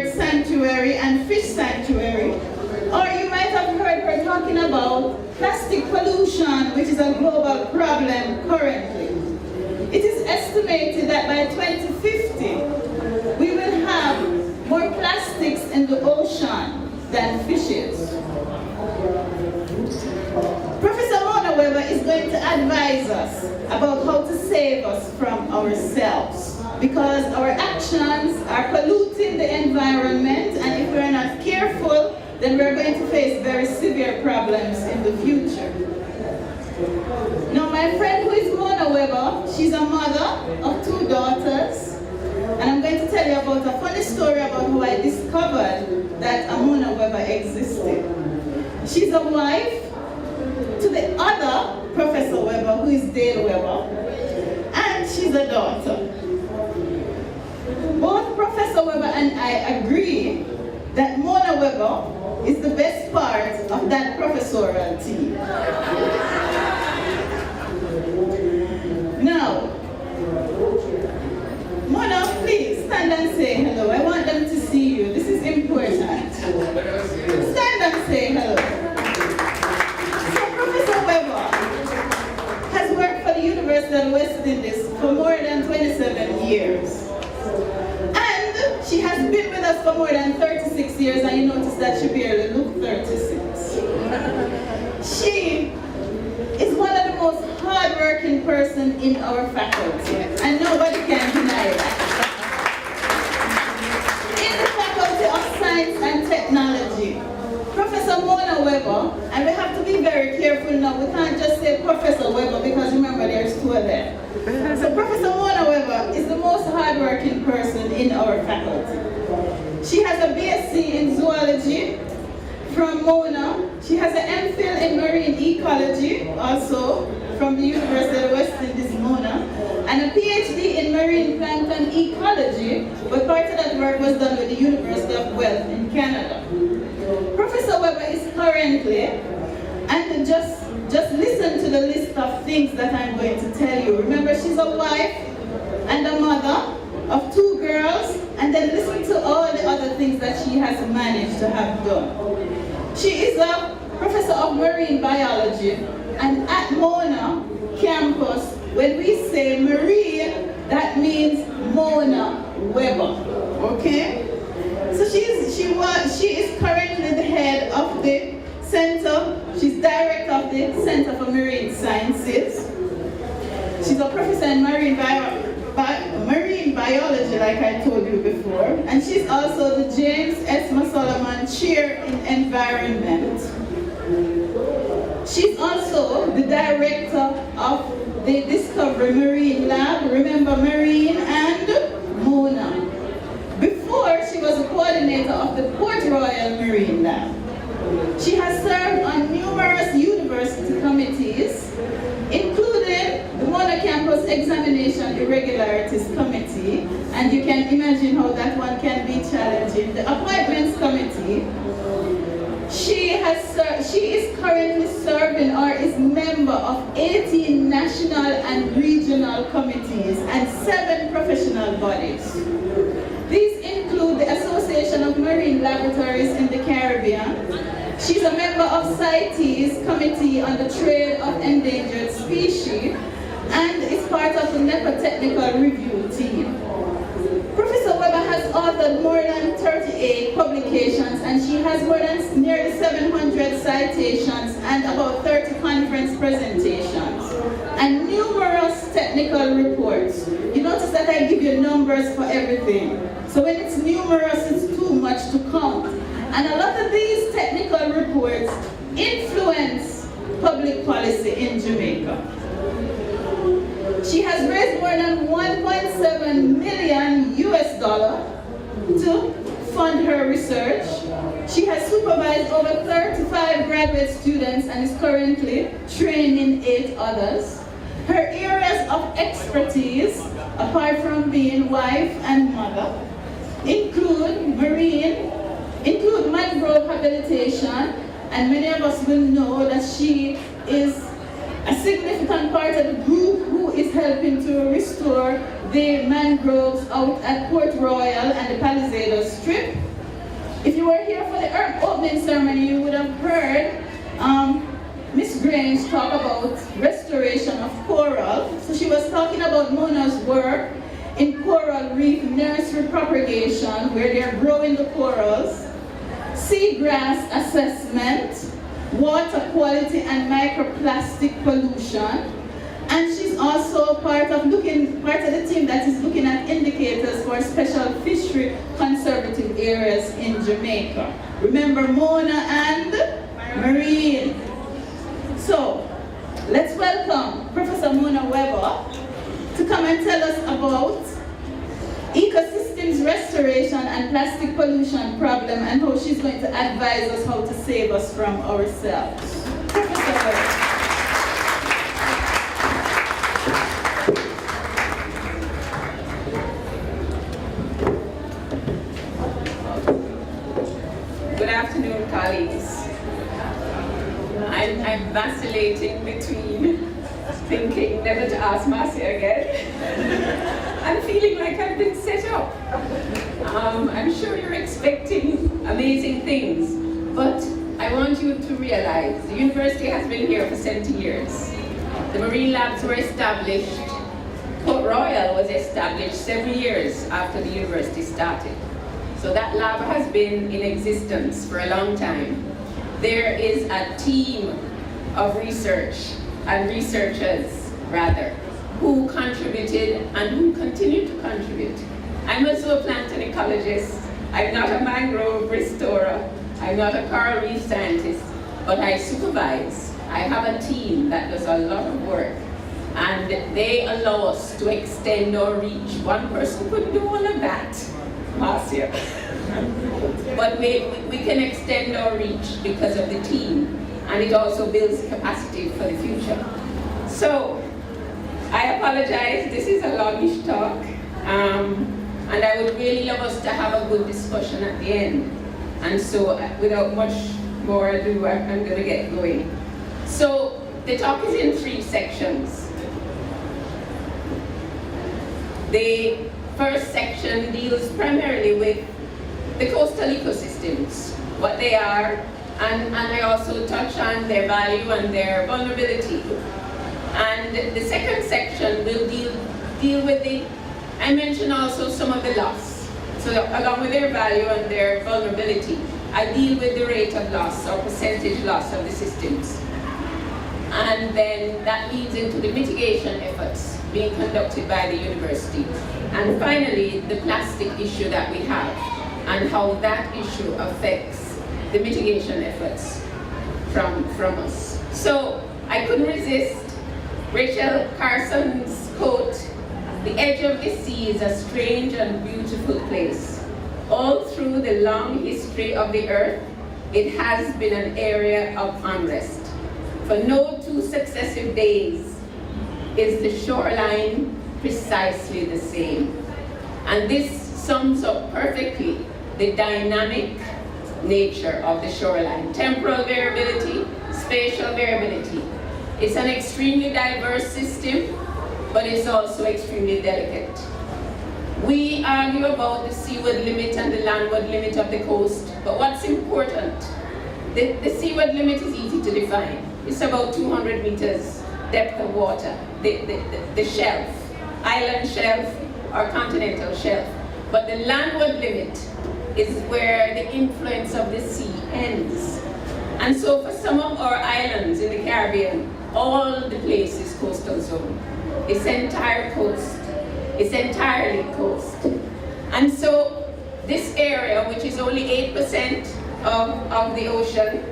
bird sanctuary and fish sanctuary. Or you might have heard her talking about plastic pollution, which is a global problem currently. It is estimated that by 2050, we will have more plastics in the ocean than fishes. Professor Mona is going to advise us about how to save us from ourselves, because our actions are polluting the environment, and if we're not careful, then we're going to face very severe problems in the future. Now, my friend who is Mona Weber, she's a mother of 2 daughters, and I'm going to tell you about a funny story about how I discovered that a Mona Weber existed. She's a wife to the other Professor Weber, who is Dale Weber, and she's a daughter. Both Professor Weber and I agree that Mona Weber is the best part of that professorial team. Now, Mona, please stand and say hello. I want them to see you. This is important. Stand and say hello. So Professor Weber has worked for the University of West Indies for more than 27 years. And she has been with us for more than 36 years, and you notice that she barely looks 36. She is one of the most hard-working persons in our faculty, and nobody can deny that. In the Faculty of Science and Technology, Professor Mona Weber, and we have to be very careful now, we can't just say Professor Weber because remember there's 2 of them. So Professor Mona Weber is the most hard-working person in our faculty. She has a BSc in zoology from Mona. She has an MPhil in marine ecology, also from the University of West Indies, Mona, and a PhD in marine plankton ecology, but part of that work was done with the University of Guelph in Canada. Professor Weber is currently, and just listen to the list of things that I'm going to tell you. Remember, she's a wife and a mother of 2 girls, and then listen to all the other things that she has managed to have done. She is a professor of marine biology, and at Mona campus, when we say marine, that means Mona Weber, okay? So she is currently the head of the center. She's director of the Center for Marine Sciences. She's a professor in marine biology, like I told you before, and she's also the James S. Solomon Chair in Environment. She's also the director of the Discovery Marine Lab. Remember Marine and Mona. Before, she was a coordinator of the Port Royal Marine Lab. She has served on numerous university committees, including the Mona Campus Examination Irregularities Committee, and you can imagine how that one can be challenging. The Appointments Committee. She is currently serving or is member of 18 national and regional committees and 7 professional bodies. These include the Association of Marine Laboratories in the Caribbean. She's a member of CITES Committee on the Trade of Endangered Species and is part of the NEPA Technical Review Team. Professor Weber has authored more than 38 publications, and she has more than nearly 700 citations and about 30 conference presentations and numerous technical reports. You notice that I give you numbers for everything. So when it's numerous, it's too much to count. And a lot of these technical reports influence public policy in Jamaica. She has raised more than $1.7 million to fund her research. She has supervised over 35 graduate students and is currently training 8 others. Her areas of expertise, apart from being wife and mother, include mangrove rehabilitation, and many of us will know that she is a significant part of the group who is helping to restore the mangroves out at Port Royal and the Palisadoes Strip. If you were here for the opening ceremony, you would have heard Miss Grange talk about restoration of coral. So she was talking about Mona's work in coral reef nursery propagation, where they're growing the corals, seagrass assessment, water quality and microplastic pollution. And she's also part of the team that is looking at indicators for special fishery conservative areas in Jamaica. Remember Mona and Marine. So, let's welcome Professor Mona Weber to come and tell us about ecosystems restoration and plastic pollution problem and how she's going to advise us how to save us from ourselves. Professor Weber. Good afternoon, colleagues. I'm vacillating between thinking never to ask Marcia again and feeling like I've been set up. I'm sure you're expecting amazing things, but I want you to realize the university has been here for 70 years. The marine labs were established, Port Royal was established 7 years after the university started. So that lab has been in existence for a long time. There is a team of research and researchers, rather, who contributed and who continue to contribute. I'm a zooplant ecologist. I'm not a mangrove restorer. I'm not a coral reef scientist, but I supervise. I have a team that does a lot of work, and they allow us to extend our reach. One person couldn't do all of that, Marcia. But we can extend our reach because of the team, and it also builds capacity for the future. So, I apologize, this is a longish talk, and I would really love us to have a good discussion at the end. And so, without much more ado, I'm going to get going. So, the talk is in 3 sections. The first section deals primarily with the coastal ecosystems, what they are, and I also touch on their value and their vulnerability. And the second section will deal with I mentioned also some of the loss. So along with their value and their vulnerability, I deal with the rate of loss or percentage loss of the systems. And then that leads into the mitigation efforts being conducted by the university. And finally, the plastic issue that we have and how that issue affects the mitigation efforts from us. So I couldn't resist Rachel Carson's quote, "The edge of the sea is a strange and beautiful place. All through the long history of the earth, it has been an area of unrest. For no 2 successive days is the shoreline precisely the same." And this sums up perfectly the dynamic nature of the shoreline. Temporal variability, spatial variability. It's an extremely diverse system, but it's also extremely delicate. We argue about the seaward limit and the landward limit of the coast, but what's important, the seaward limit is easy to define. It's about 200 meters depth of water, the shelf, island shelf or continental shelf. But the landward limit is where the influence of the sea ends. And so for some of our islands in the Caribbean, all the place is coastal zone. It's entire coast. It's entirely coast. And so this area, which is only 8% of the ocean,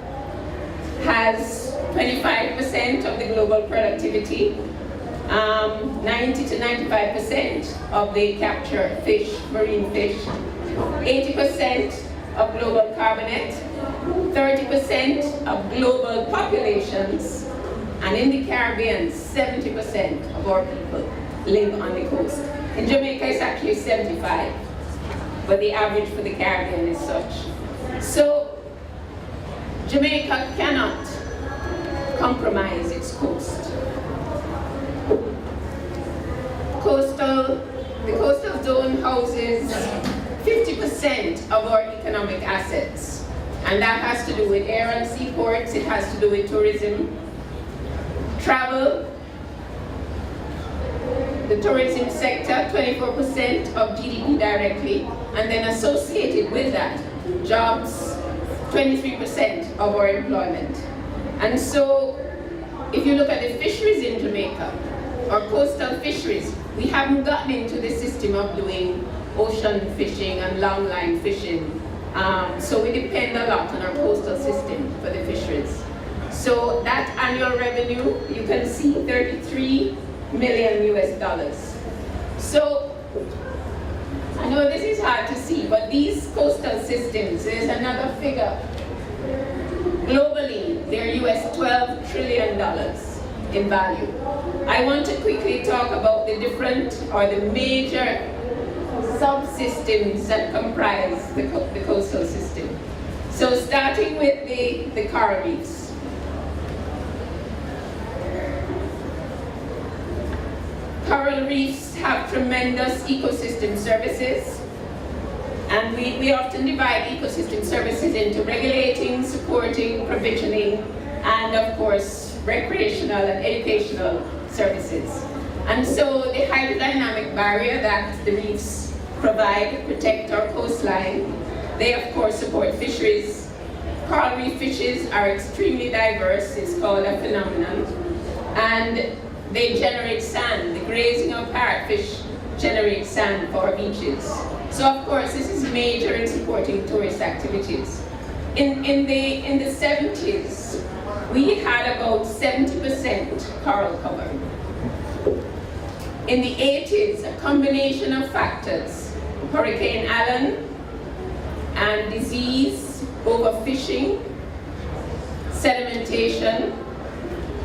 has 25% of the global productivity, 90 to 95% of the captured fish, marine fish, 80% of global carbonate, 30% of global populations, and in the Caribbean, 70% of our people live on the coast. In Jamaica, it's actually 75, but the average for the Caribbean is such. So, Jamaica cannot compromise its coast. The coastal zone houses 50% of our economic assets. And that has to do with air and sea ports, it has to do with tourism, travel, the tourism sector, 24% of GDP directly, and then associated with that, jobs, 23% of our employment. And so, if you look at the fisheries in Jamaica, or coastal fisheries, we haven't gotten into the system of doing ocean fishing and longline fishing. So we depend a lot on our coastal system for the fisheries. So that annual revenue, you can see 33 million US dollars. So I know this is hard to see, but these coastal systems, there's another figure. Globally, they're US $12 trillion in value. I want to quickly talk about the different or the major subsystems that comprise the coastal system. So starting with the coral reefs. Coral reefs have tremendous ecosystem services, and we often divide ecosystem services into regulating, supporting, provisioning, and of course recreational and educational services. And so the hydrodynamic barrier that the reefs provide, protect our coastline, they of course support fisheries. Coral reef fishes are extremely diverse, it's called a phenomenon, and they generate sand. The grazing of parrotfish generates sand for our beaches. So of course this is major in supporting tourist activities. In the 70s, we had about 70% coral cover. In the 80s, a combination of factors, Hurricane Allen and disease, overfishing, sedimentation,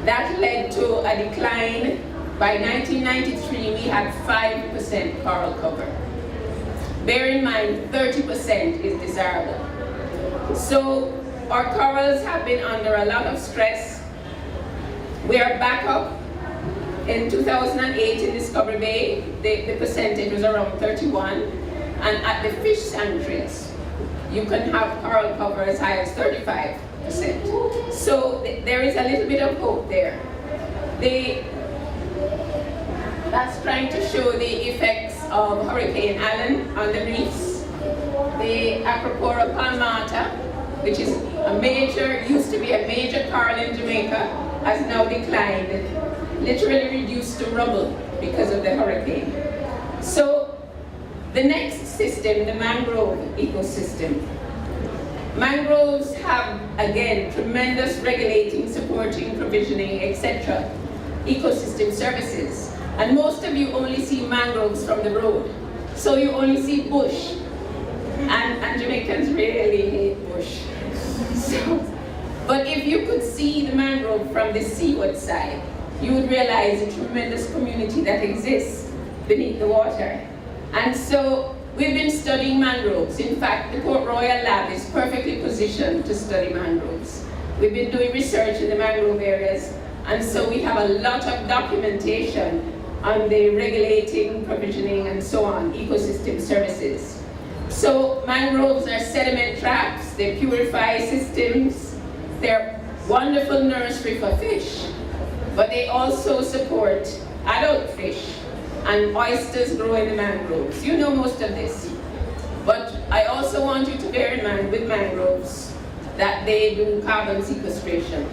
that led to a decline. By 1993, we had 5% coral cover. Bear in mind, 30% is desirable. So our corals have been under a lot of stress. We are back up. In 2008 in Discovery Bay, the percentage was around 31. And at the fish sanctuaries, you can have coral cover as high as 35%. So there is a little bit of hope there. That's trying to show the effects of Hurricane Allen on the reefs. The Acropora palmata, which is used to be a major coral in Jamaica, has now declined, literally reduced to rubble because of the hurricane. So the next system, the mangrove ecosystem. Mangroves have, again, tremendous regulating, supporting, provisioning, etc. ecosystem services. And most of you only see mangroves from the road. So you only see bush. And Jamaicans really hate bush. But if you could see the mangrove from the seaward side, you would realize the tremendous community that exists beneath the water. And so we've been studying mangroves. In fact, the Port Royal Lab is perfectly positioned to study mangroves. We've been doing research in the mangrove areas, and so we have a lot of documentation on the regulating, provisioning, and so on, ecosystem services. So mangroves are sediment traps, they purify systems, they're wonderful nursery for fish, but they also support adult fish, and oysters grow in the mangroves. You know most of this. But I also want you to bear in mind with mangroves that they do carbon sequestration.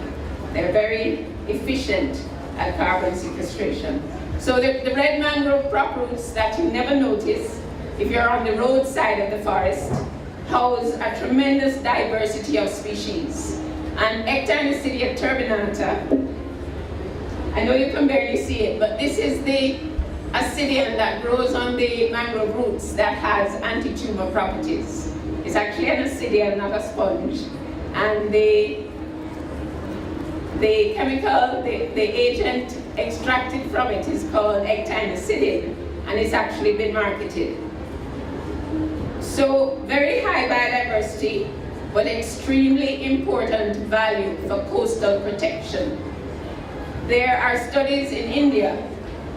They're very efficient at carbon sequestration. So the red mangrove prop roots that you never notice if you're on the roadside of the forest house a tremendous diversity of species. And Ectinocydia turbinata, I know you can barely see it, but this is the ascidian that grows on the mangrove roots that has anti-tumor properties. It's actually an ascidian, not a sponge. And the chemical, the agent extracted from it is called ectinocidin, and it's actually been marketed. So very high biodiversity, but extremely important value for coastal protection. There are studies in India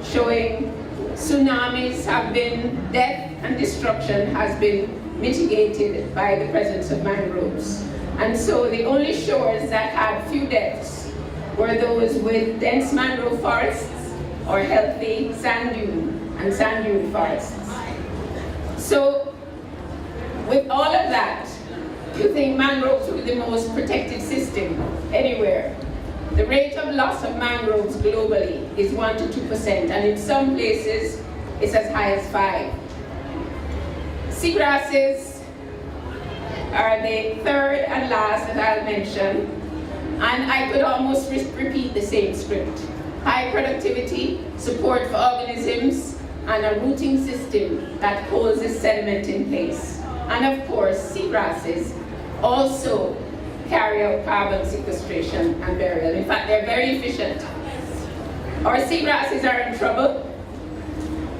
showing tsunamis have been, death and destruction has been mitigated by the presence of mangroves. And so the only shores that had few deaths were those with dense mangrove forests or healthy sand dune and sand dune forests. So with all of that, you think mangroves will be the most protected system anywhere. The rate of loss of mangroves globally is 1 to 2%, and in some places it's as high as 5%. Seagrasses are the third and last that I'll mention, and I could almost repeat the same script. High productivity, support for organisms, and a rooting system that holds the sediment in place. And of course, seagrasses also carry out carbon sequestration and burial. In fact, they're very efficient. Our seagrasses are in trouble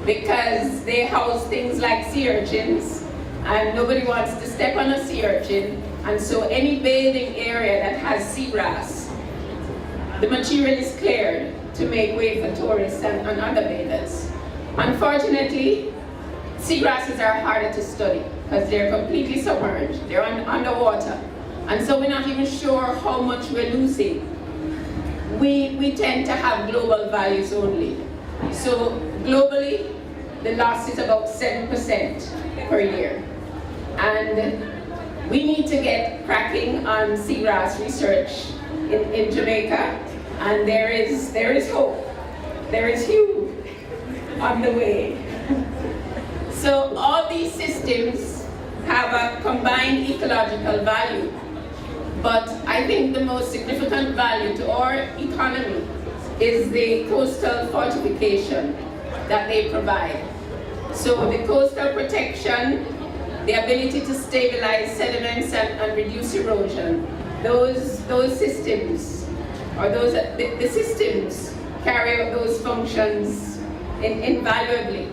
because they house things like sea urchins, and nobody wants to step on a sea urchin, and so any bathing area that has seagrass, the material is cleared to make way for tourists and other bathers. Unfortunately, seagrasses are harder to study because they're completely submerged, they're underwater, and so we're not even sure how much we're losing. We tend to have global values only. So globally, the loss is about 7% per year. And we need to get cracking on seagrass research in Jamaica, and there is hope. There is hope on the way. So all these systems have a combined ecological value, but I think the most significant value to our economy is the coastal fortification that they provide. So the coastal protection, the ability to stabilize sediments and reduce erosion, those systems, or the systems carry out those functions invaluably.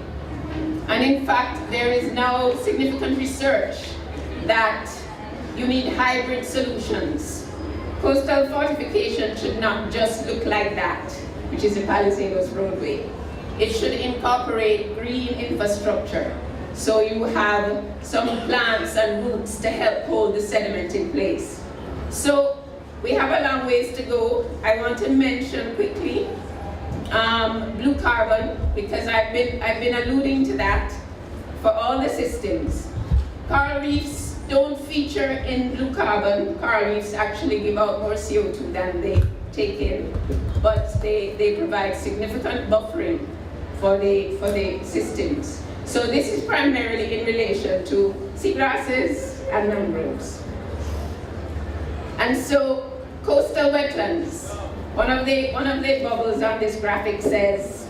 And in fact, there is now significant research that you need hybrid solutions. Coastal fortification should not just look like that, which is the Palisados roadway. It should incorporate green infrastructure. So you have some plants and roots to help hold the sediment in place. So we have a long ways to go. I want to mention quickly blue carbon, because I've been alluding to that for all the systems. Coral reefs don't feature in blue carbon. Coral reefs actually give out more CO2 than they take in, but they provide significant buffering for the systems. So this is primarily in relation to seagrasses and mangroves. And so coastal wetlands, one of the bubbles on this graphic says,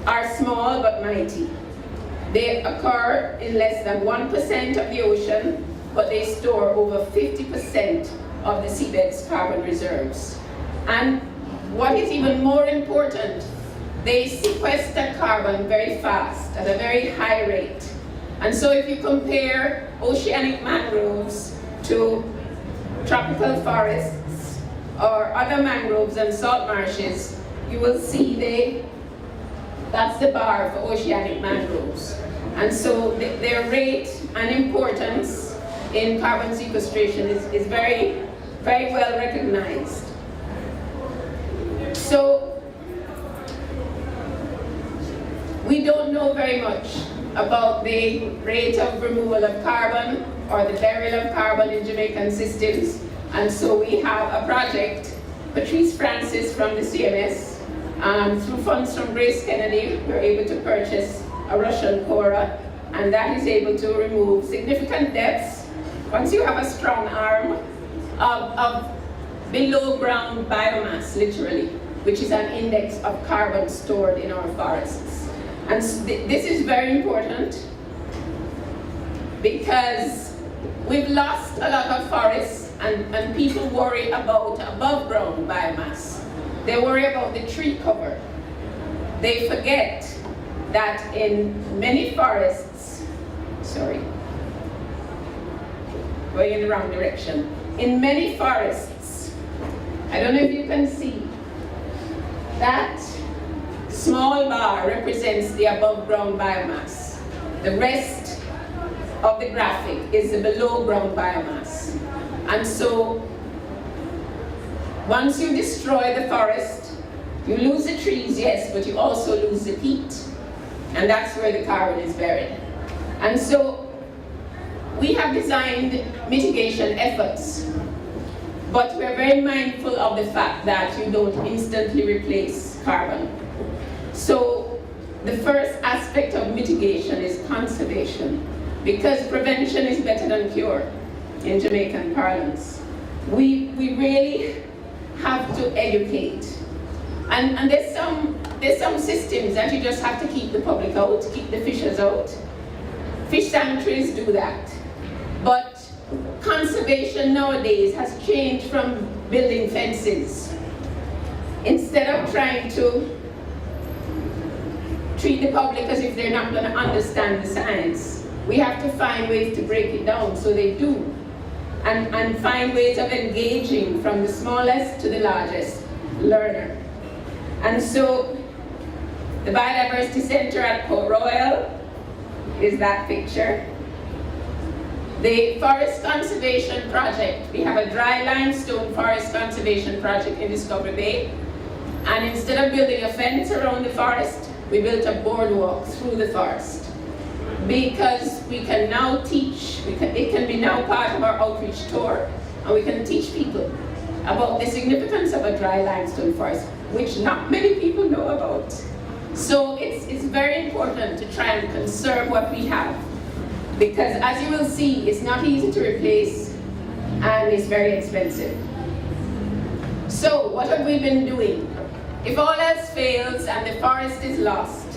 are small but mighty. They occur in less than 1% of the ocean, but they store over 50% of the seabed's carbon reserves. And what is even more important, they sequester carbon very fast, at a very high rate. And so if you compare oceanic mangroves to tropical forests or other mangroves and salt marshes, you will see that's the bar for oceanic mangroves. And so their rate and importance in carbon sequestration is very, very well recognized. So we don't know very much about the rate of removal of carbon or the burial of carbon in Jamaican systems. And so we have a project, Patrice Francis from the CMS, through funds from Grace Kennedy, we're able to purchase a Russian Cora, and that is able to remove significant depths, once you have a strong arm, of below ground biomass, literally, which is an index of carbon stored in our forests. And this is very important because we've lost a lot of forests, and people worry about above ground biomass. They worry about the tree cover. They forget that in many forests, going in the wrong direction. In many forests, I don't know if you can see that small bar represents the above ground biomass. The rest of the graphic is the below ground biomass. And so, once you destroy the forest, you lose the trees, yes, but you also lose the peat. And that's where the carbon is buried. And so, we have designed mitigation efforts, but we're very mindful of the fact that you don't instantly replace carbon. So, the first aspect of mitigation is conservation, because prevention is better than cure in Jamaican parlance. We really have to educate. And there's some systems that you just have to keep the public out, keep the fishers out. Fish sanctuaries do that. But conservation nowadays has changed from building fences. Instead of trying to treat the public as if they're not going to understand the science, we have to find ways to break it down so they do. And find ways of engaging from the smallest to the largest learner. And so, the Biodiversity Center at Port Royal is that picture. The Forest Conservation Project, we have a dry limestone forest conservation project in Discovery Bay. And instead of building a fence around the forest, we built a boardwalk through the forest. Because we can now teach, it can be now part of our outreach tour, and we can teach people about the significance of a dry limestone forest, which not many people know about. So it's very important to try and conserve what we have, because as you will see, it's not easy to replace, and it's very expensive. So what have we been doing? If all else fails and the forest is lost,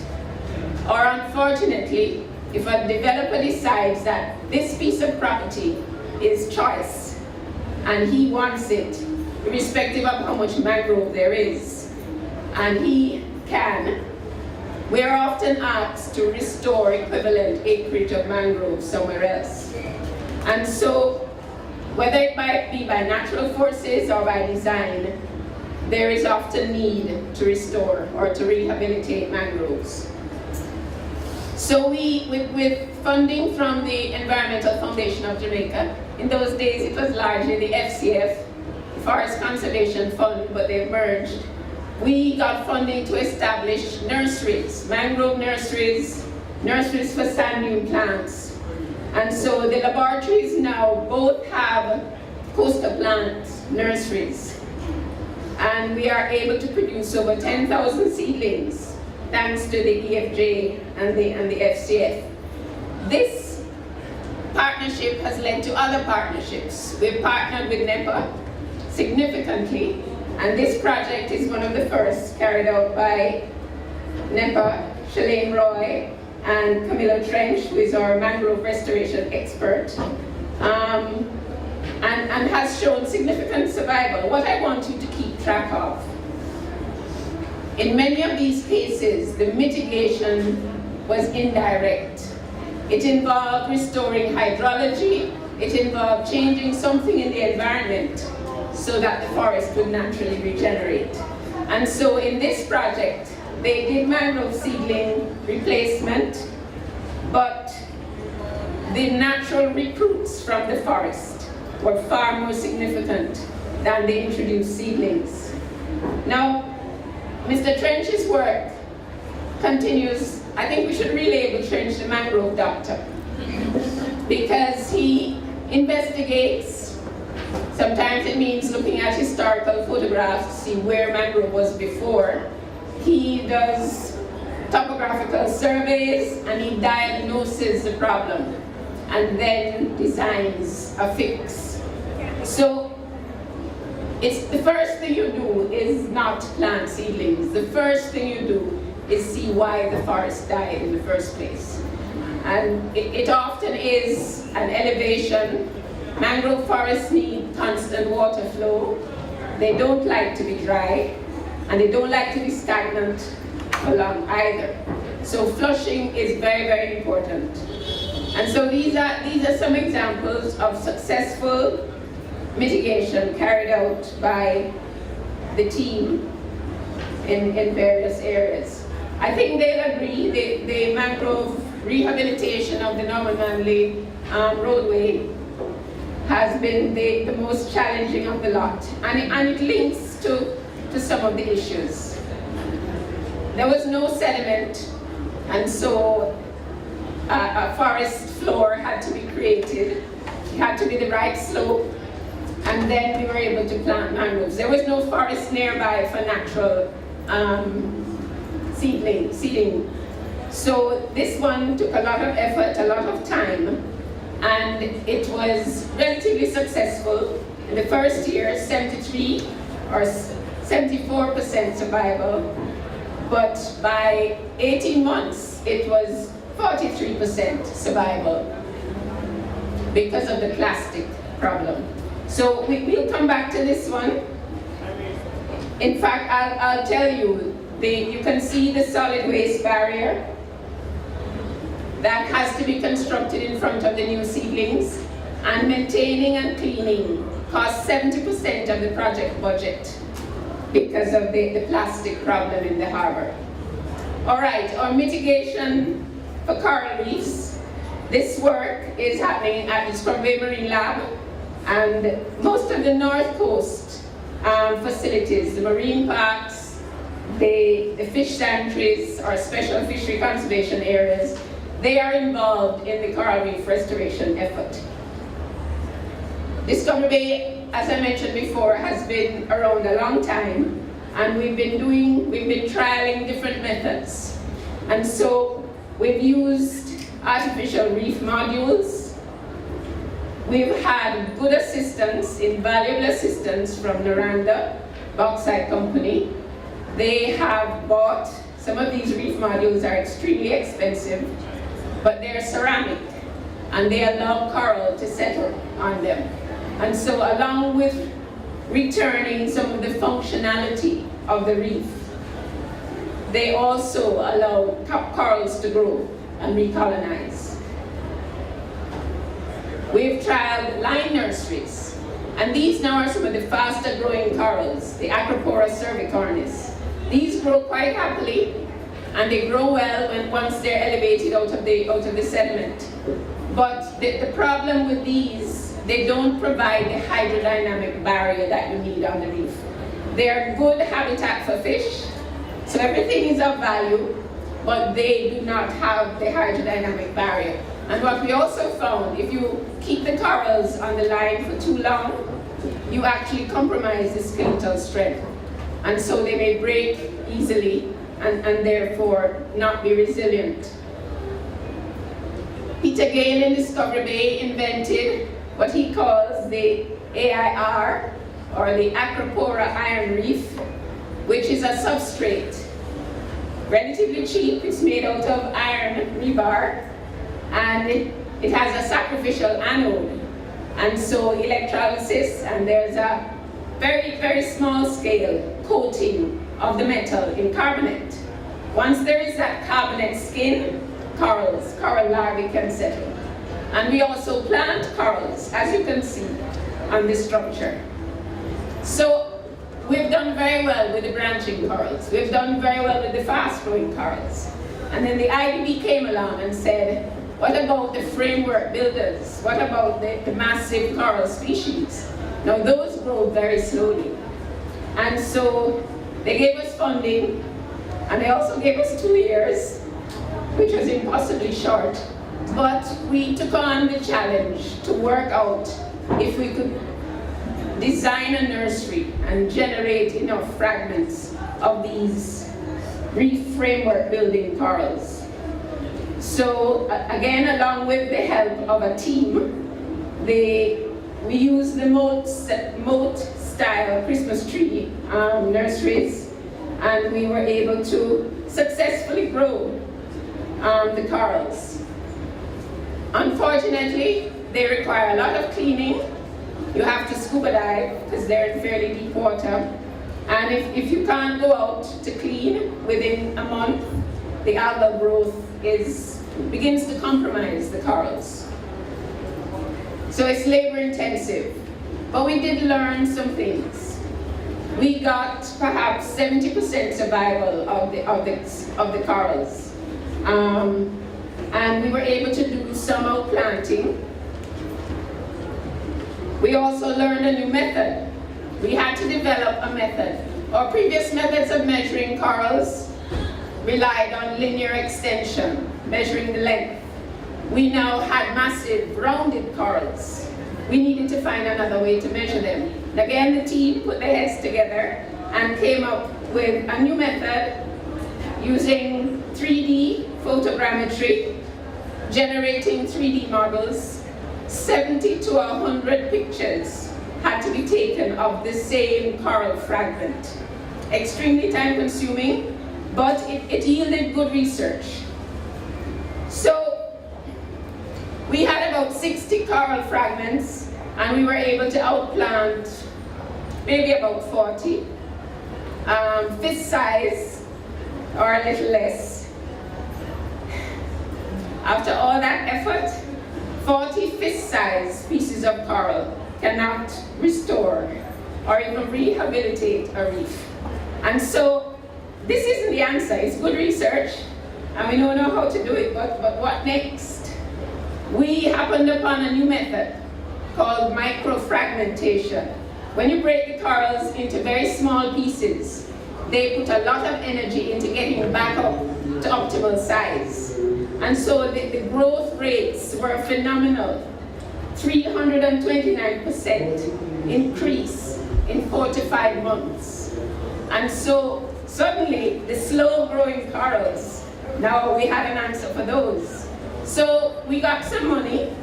or unfortunately, if a developer decides that this piece of property is choice and he wants it, irrespective of how much mangrove there is, and he can, we are often asked to restore equivalent acreage of mangrove somewhere else. And so, whether it might be by natural forces or by design, there is often need to restore or to rehabilitate mangroves. So with funding from the Environmental Foundation of Jamaica, in those days it was largely the FCF, Forest Conservation Fund, but they merged. We got funding to establish nurseries, mangrove nurseries, nurseries for sand dune plants. And so the laboratories now both have coastal plant nurseries. And we are able to produce over 10,000 seedlings thanks to the EFJ and the FCF. This partnership has led to other partnerships. We've partnered with NEPA significantly, and this project is one of the first carried out by NEPA, Shalane Roy, and Camilo Trench, who is our mangrove restoration expert, and has shown significant survival. What I want you to keep track of, in many of these cases, the mitigation was indirect. It involved restoring hydrology, it involved changing something in the environment so that the forest would naturally regenerate. And so in this project, they did mangrove seedling replacement, but the natural recruits from the forest were far more significant than the introduced seedlings. Now, Mr. Trench's work continues. I think we should relabel Trench the mangrove doctor, because he investigates. Sometimes it means looking at historical photographs to see where mangrove was before. He does topographical surveys and he diagnoses the problem and then designs a fix. So it's the first thing you do is not plant seedlings. The first thing you do is see why the forest died in the first place. And it often is an elevation. Mangrove forests need constant water flow. They don't like to be dry, and they don't like to be stagnant for long either. So flushing is very, very important. And so these are some examples of successful mitigation carried out by the team in various areas. I think they'll agree the mangrove rehabilitation of the Norman Manley roadway has been the most challenging of the lot. And it links to some of the issues. There was no sediment, and so a forest floor had to be created. It had to be the right slope, and then we were able to plant mangroves. There was no forest nearby for natural seeding. So this one took a lot of effort, a lot of time, and it was relatively successful. In the first year, 73 or 74% survival, but by 18 months, it was 43% survival because of the plastic problem. So we'll come back to this one. In fact, I'll tell you, you can see the solid waste barrier that has to be constructed in front of the new seedlings, and maintaining and cleaning costs 70% of the project budget because of the plastic problem in the harbor. All right, our mitigation for coral reefs. This work is happening at the Scrubway Marine Lab, and most of the North Coast facilities, the marine parks, the fish sanctuaries or special fishery conservation areas, they are involved in the coral reef restoration effort. Discovery Bay, as I mentioned before, has been around a long time, and we've been trialing different methods. And so we've used artificial reef modules. We've had good assistance, invaluable assistance from Noranda, Bauxite Company. They have bought, some of these reef modules are extremely expensive, but they're ceramic, and they allow coral to settle on them. And so along with returning some of the functionality of the reef, they also allow corals to grow and recolonize. We've tried line nurseries, and these now are some of the faster growing corals, the Acropora cervicornis. These grow quite happily, and they grow well once they're elevated out of the sediment. But the problem with these, they don't provide the hydrodynamic barrier that you need on the reef. They're good habitat for fish, so everything is of value, but they do not have the hydrodynamic barrier. And what we also found, if you keep the corals on the line for too long, you actually compromise the skeletal strength. And so they may break easily and therefore not be resilient. Peter Gale in Discovery Bay invented what he calls the AIR, or the Acropora iron reef, which is a substrate. Relatively cheap, it's made out of iron rebar, and it has a sacrificial anode. And so electrolysis, and there's a very, very small scale coating of the metal in carbonate. Once there is that carbonate skin, coral larvae can settle. And we also plant corals, as you can see on this structure. So we've done very well with the branching corals. We've done very well with the fast-growing corals. And then the IDB came along and said, what about the framework builders? What about the massive coral species? Now those grow very slowly. And so they gave us funding, and they also gave us 2 years, which was impossibly short. But we took on the challenge to work out if we could design a nursery and generate enough fragments of these reef framework building corals. So again, along with the help of a team, we used the moat style Christmas tree nurseries, and we were able to successfully grow the corals. Unfortunately, they require a lot of cleaning. You have to scuba dive because they're in fairly deep water. And if you can't go out to clean within a month, the algal growth begins to compromise the corals. So it's labor intensive. But we did learn some things. we got perhaps 70% survival of the corals. And we were able to do some outplanting. We also learned a new method. We had to develop a method. Our previous methods of measuring corals relied on linear extension, measuring the length. We now had massive rounded corals. We needed to find another way to measure them. And again, the team put their heads together and came up with a new method using 3D photogrammetry, generating 3D models. 70 to 100 pictures had to be taken of the same coral fragment. Extremely time consuming, but it yielded good research. So we had about 60 coral fragments, and we were able to outplant maybe about 40. Fist size, or a little less. After all that effort, 40 fist-sized pieces of coral cannot restore or even rehabilitate a reef. And so, this isn't the answer. It's good research, and we don't know how to do it, but what next? We happened upon a new method called microfragmentation. When you break the corals into very small pieces, they put a lot of energy into getting back up to optimal size. And so the growth rates were phenomenal. 329% increase in 4 to 5 months. And so suddenly the slow growing corals, now we had an answer for those. So we got some money.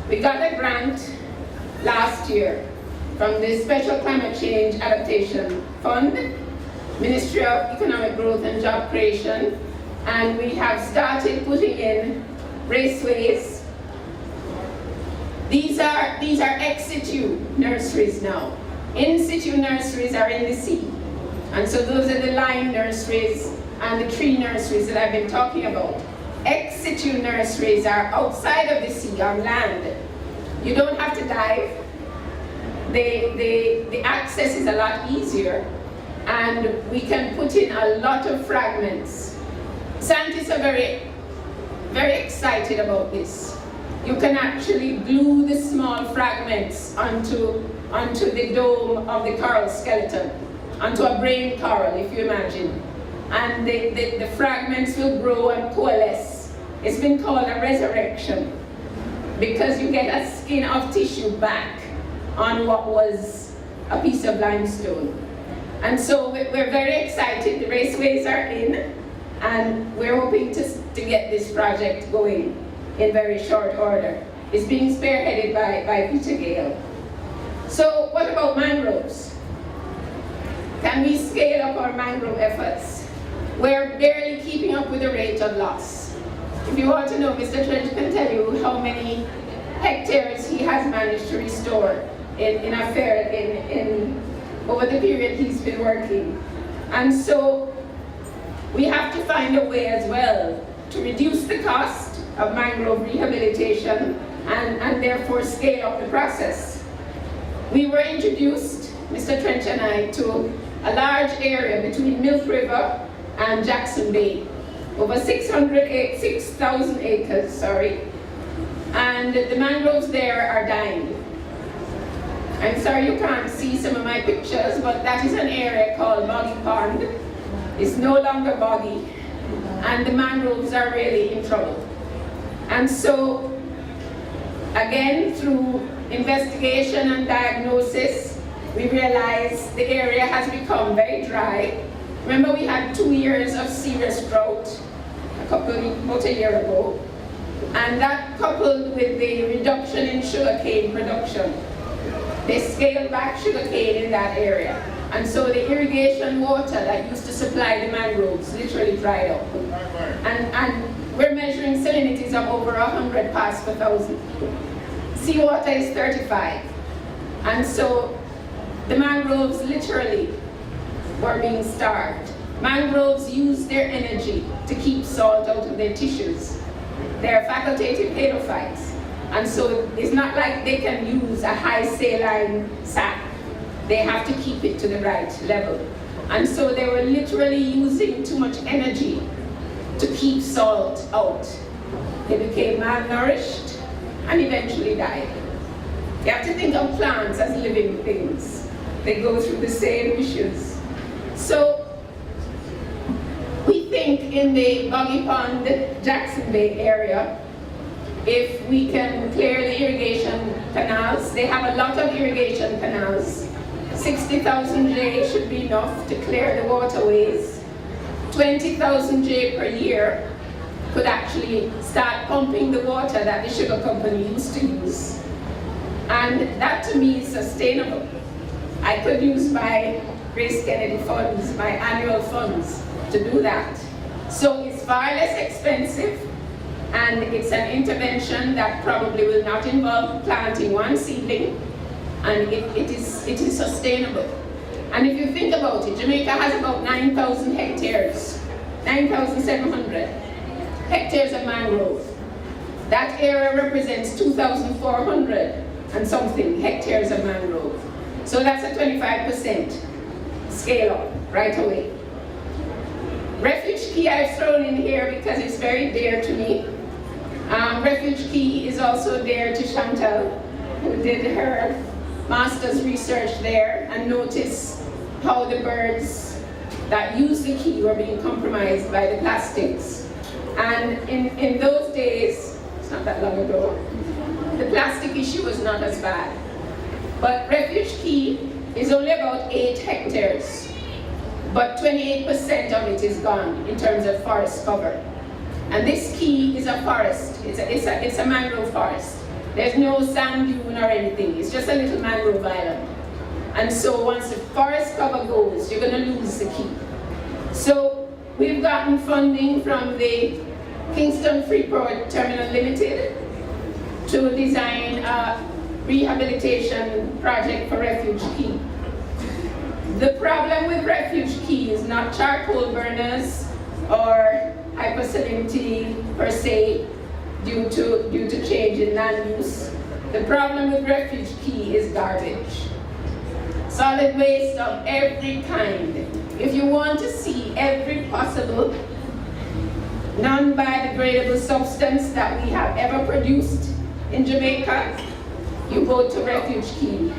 We got a grant last year from the Special Climate Change Adaptation Fund, Ministry of Economic Growth and Job Creation, and we have started putting in raceways. These are ex situ nurseries now. In situ nurseries are in the sea. And so those are the lime nurseries and the tree nurseries that I've been talking about. Ex situ nurseries are outside of the sea, on land. You don't have to dive. The access is a lot easier, and we can put in a lot of fragments. Scientists are very, very excited about this. You can actually glue the small fragments onto the dome of the coral skeleton, onto a brain coral, if you imagine. And the fragments will grow and coalesce. It's been called a resurrection, because you get a skin of tissue back on what was a piece of limestone. And so we're very excited. The raceways are in, and we're hoping to get this project going in very short order. It's being spearheaded by Peter Gale. So what about mangroves? Can we scale up our mangrove efforts? We're barely keeping up with the rate of loss. If you want to know, Mr. Trench can tell you how many hectares he has managed to restore in over the period he's been working. And so we have to find a way as well to reduce the cost of mangrove rehabilitation and therefore scale up the process. We were introduced, Mr. Trench and I, to a large area between Milk River and Jackson Bay, over 6,000 acres, and the mangroves there are dying. I'm sorry you can't see some of my pictures, but that is an area called Boggy Pond. It's no longer boggy, and the mangroves are really in trouble. And so, again, through investigation and diagnosis, we realized the area has become very dry. Remember, we had 2 years of serious drought about a year ago, and that coupled with the reduction in sugarcane production, they scaled back sugarcane in that area. And so the irrigation water that used to supply the mangroves literally dried up. And we're measuring salinities of over 100 parts per thousand. Seawater is 35. And so the mangroves literally were being starved. Mangroves use their energy to keep salt out of their tissues. They're facultative halophytes. And so it's not like they can use a high saline sac they have to keep it to the right level. And so they were literally using too much energy to keep salt out. They became malnourished and eventually died. You have to think of plants as living things. They go through the same issues. So we think in the Boggy Pond, Jackson Bay area, if we can clear the irrigation canals, they have a lot of irrigation canals. 60,000 J should be enough to clear the waterways. 20,000 J per year could actually start pumping the water that the sugar company used to use. And that to me is sustainable. I could use my Grace Kennedy funds, my annual funds, to do that. So it's far less expensive, and it's an intervention that probably will not involve planting one seedling, and it is sustainable. And if you think about it, Jamaica has about 9,000 hectares, 9,700 hectares of mangrove. That area represents 2,400 and something hectares of mangrove. So that's a 25% scale up right away. Refuge Key I've thrown in here because it's very dear to me. Refuge Key is also dear to Chantal, who did her master's research there and noticed how the birds that use the key were being compromised by the plastics. And in those days, it's not that long ago, the plastic issue was not as bad. But Refuge Key is only about 8 hectares, but 28% of it is gone in terms of forest cover. And this key is a forest, it's a mangrove forest. There's no sand dune or anything, it's just a little mangrove island. And so once the forest cover goes, you're gonna lose the key. So we've gotten funding from the Kingston Freeport Terminal Limited to design a rehabilitation project for Refuge Key. The problem with Refuge Key is not charcoal burners or hypersalinity per se due to change in land use. The problem with Refuge Key is garbage. Solid waste of every kind. If you want to see every possible non-biodegradable substance that we have ever produced in Jamaica, you go to Refuge Key.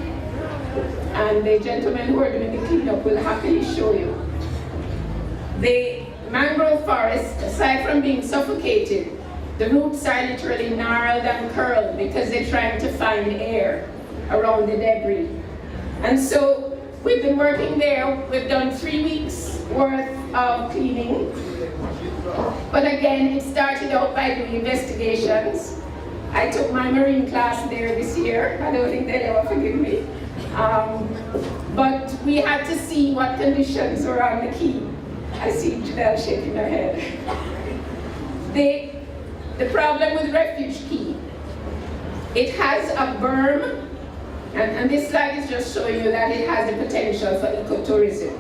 And the gentlemen who are doing the cleanup will happily show you. The mangrove forest, aside from being suffocated, the roots are literally gnarled and curled because they're trying to find air around the debris. And so we've been working there. We've done 3 weeks worth of cleaning. But again, it started out by doing investigations. I took my marine class there this year. I don't think they'll ever forgive me. But we had to see what conditions were on the key. I see Janelle shaking her head. The problem with Refuge Key, it has a berm, and this slide is just showing you that it has the potential for ecotourism.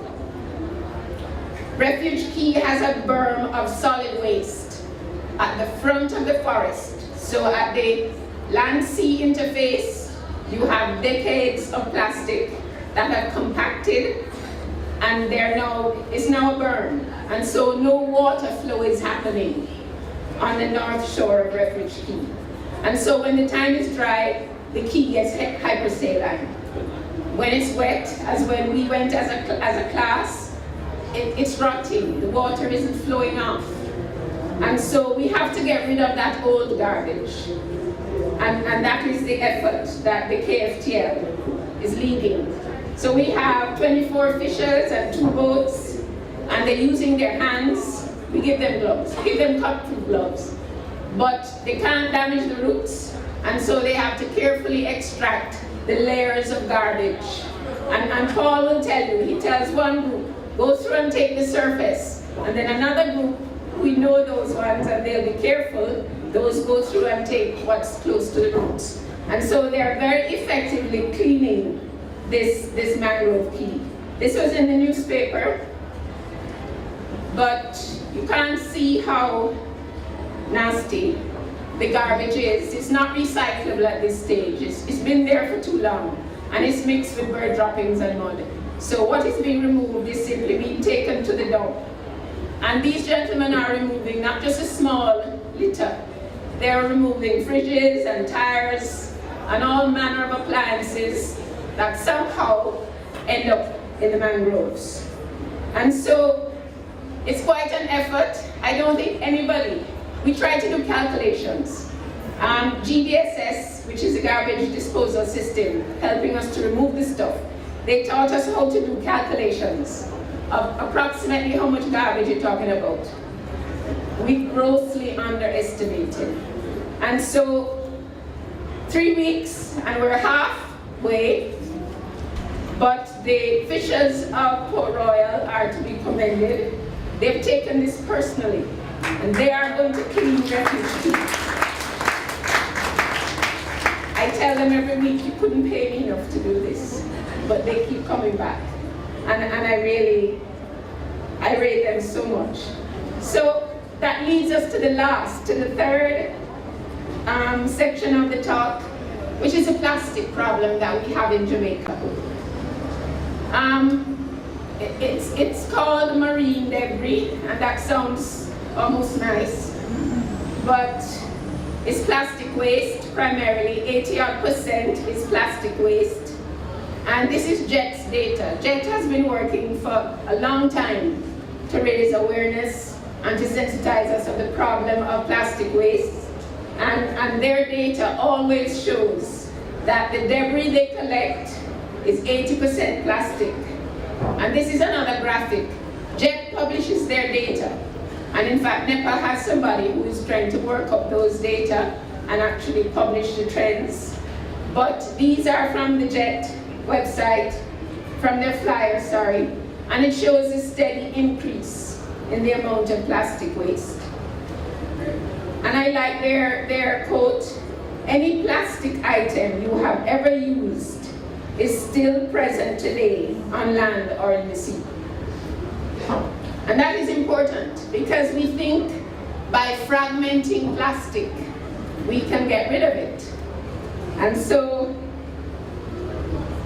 Refuge Key has a berm of solid waste at the front of the forest. So at the land-sea interface, you have decades of plastic that have compacted, and it's now a berm. And so no water flow is happening on the north shore of Refuge Key. And so when the time is dry, the key gets hypersaline. When it's wet, as when we went as a class, it's rotting. The water isn't flowing off. And so we have to get rid of that old garbage. And that is the effort that the KFTL is leading. So we have 24 fishers and 2 boats, and they're using their hands. We give them gloves, give them cut-proof gloves. But they can't damage the roots, and so they have to carefully extract the layers of garbage. And Paul will tell you, he tells one group, go through and take the surface, and then another group, we know those ones and they'll be careful, those go through and take what's close to the roots. And so they are very effectively cleaning this mangrove key. This was in the newspaper, but you can't see how nasty the garbage is. It's not recyclable at this stage. It's been there for too long. and it's mixed with bird droppings and mud. So what is being removed is simply being taken to the dump. And these gentlemen are removing not just a small litter, they are removing fridges and tires and all manner of appliances that somehow end up in the mangroves. And so it's quite an effort. I don't think anybody, we try to do calculations. GDSS, which is a garbage disposal system, helping us to remove the stuff, they taught us how to do calculations of approximately how much garbage you're talking about. We grossly underestimated. And so 3 weeks and we're halfway, but the officials of Port Royal are to be commended. They've taken this personally, and they are going to clean Refuge Key. I tell them every week, you couldn't pay me enough to do this, but they keep coming back. And I rate them so much. So that leads us to the third section of the talk, which is a plastic problem that we have in Jamaica. It's called marine debris, and that sounds almost nice, but it's plastic waste primarily. 80% is plastic waste. And this is JET's data. JET has been working for a long time to raise awareness and to sensitize us of the problem of plastic waste. And their data always shows that the debris they collect is 80% plastic. And this is another graphic. JET publishes their data. And in fact, NEPA has somebody who is trying to work up those data and actually publish the trends. But these are from the JET website, from their flyer, sorry, and it shows a steady increase in the amount of plastic waste. And I like their quote, any plastic item you have ever used is still present today on land or in the sea. And that is important because we think by fragmenting plastic, we can get rid of it. And so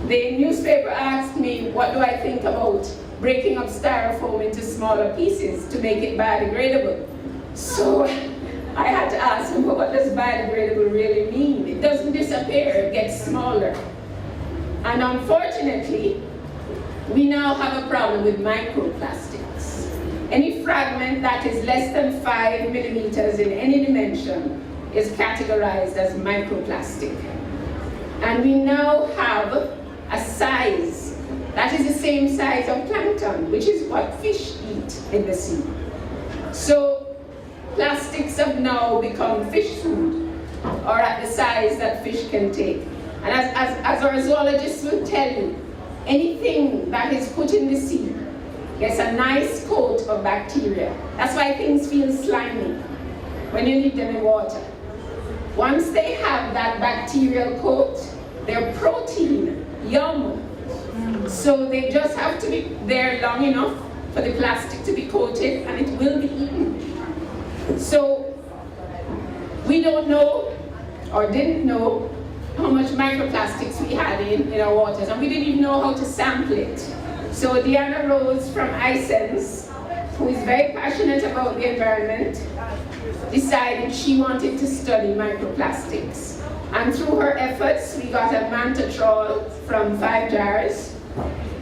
the newspaper asked me, what do I think about breaking up styrofoam into smaller pieces to make it biodegradable? So I had to ask him, well, what does biodegradable really mean? It doesn't disappear, it gets smaller. And unfortunately, we now have a problem with microplastics. Any fragment that is less than 5 millimeters in any dimension is categorized as microplastic. And we now have a size that is the same size of plankton, which is what fish eat in the sea. So plastics have now become fish food, or at the size that fish can take. And as our zoologists will tell you, anything that is put in the sea gets a nice coat of bacteria. That's why things feel slimy when you leave them in water. Once they have that bacterial coat, their protein, yum. So they just have to be there long enough for the plastic to be coated and it will be eaten. So we don't know, or didn't know, how much microplastics we had in our waters, and we didn't even know how to sample it. So Diana Rose from iSense, who is very passionate about the environment, decided she wanted to study microplastics. And through her efforts, we got a manta trawl from 5 jars.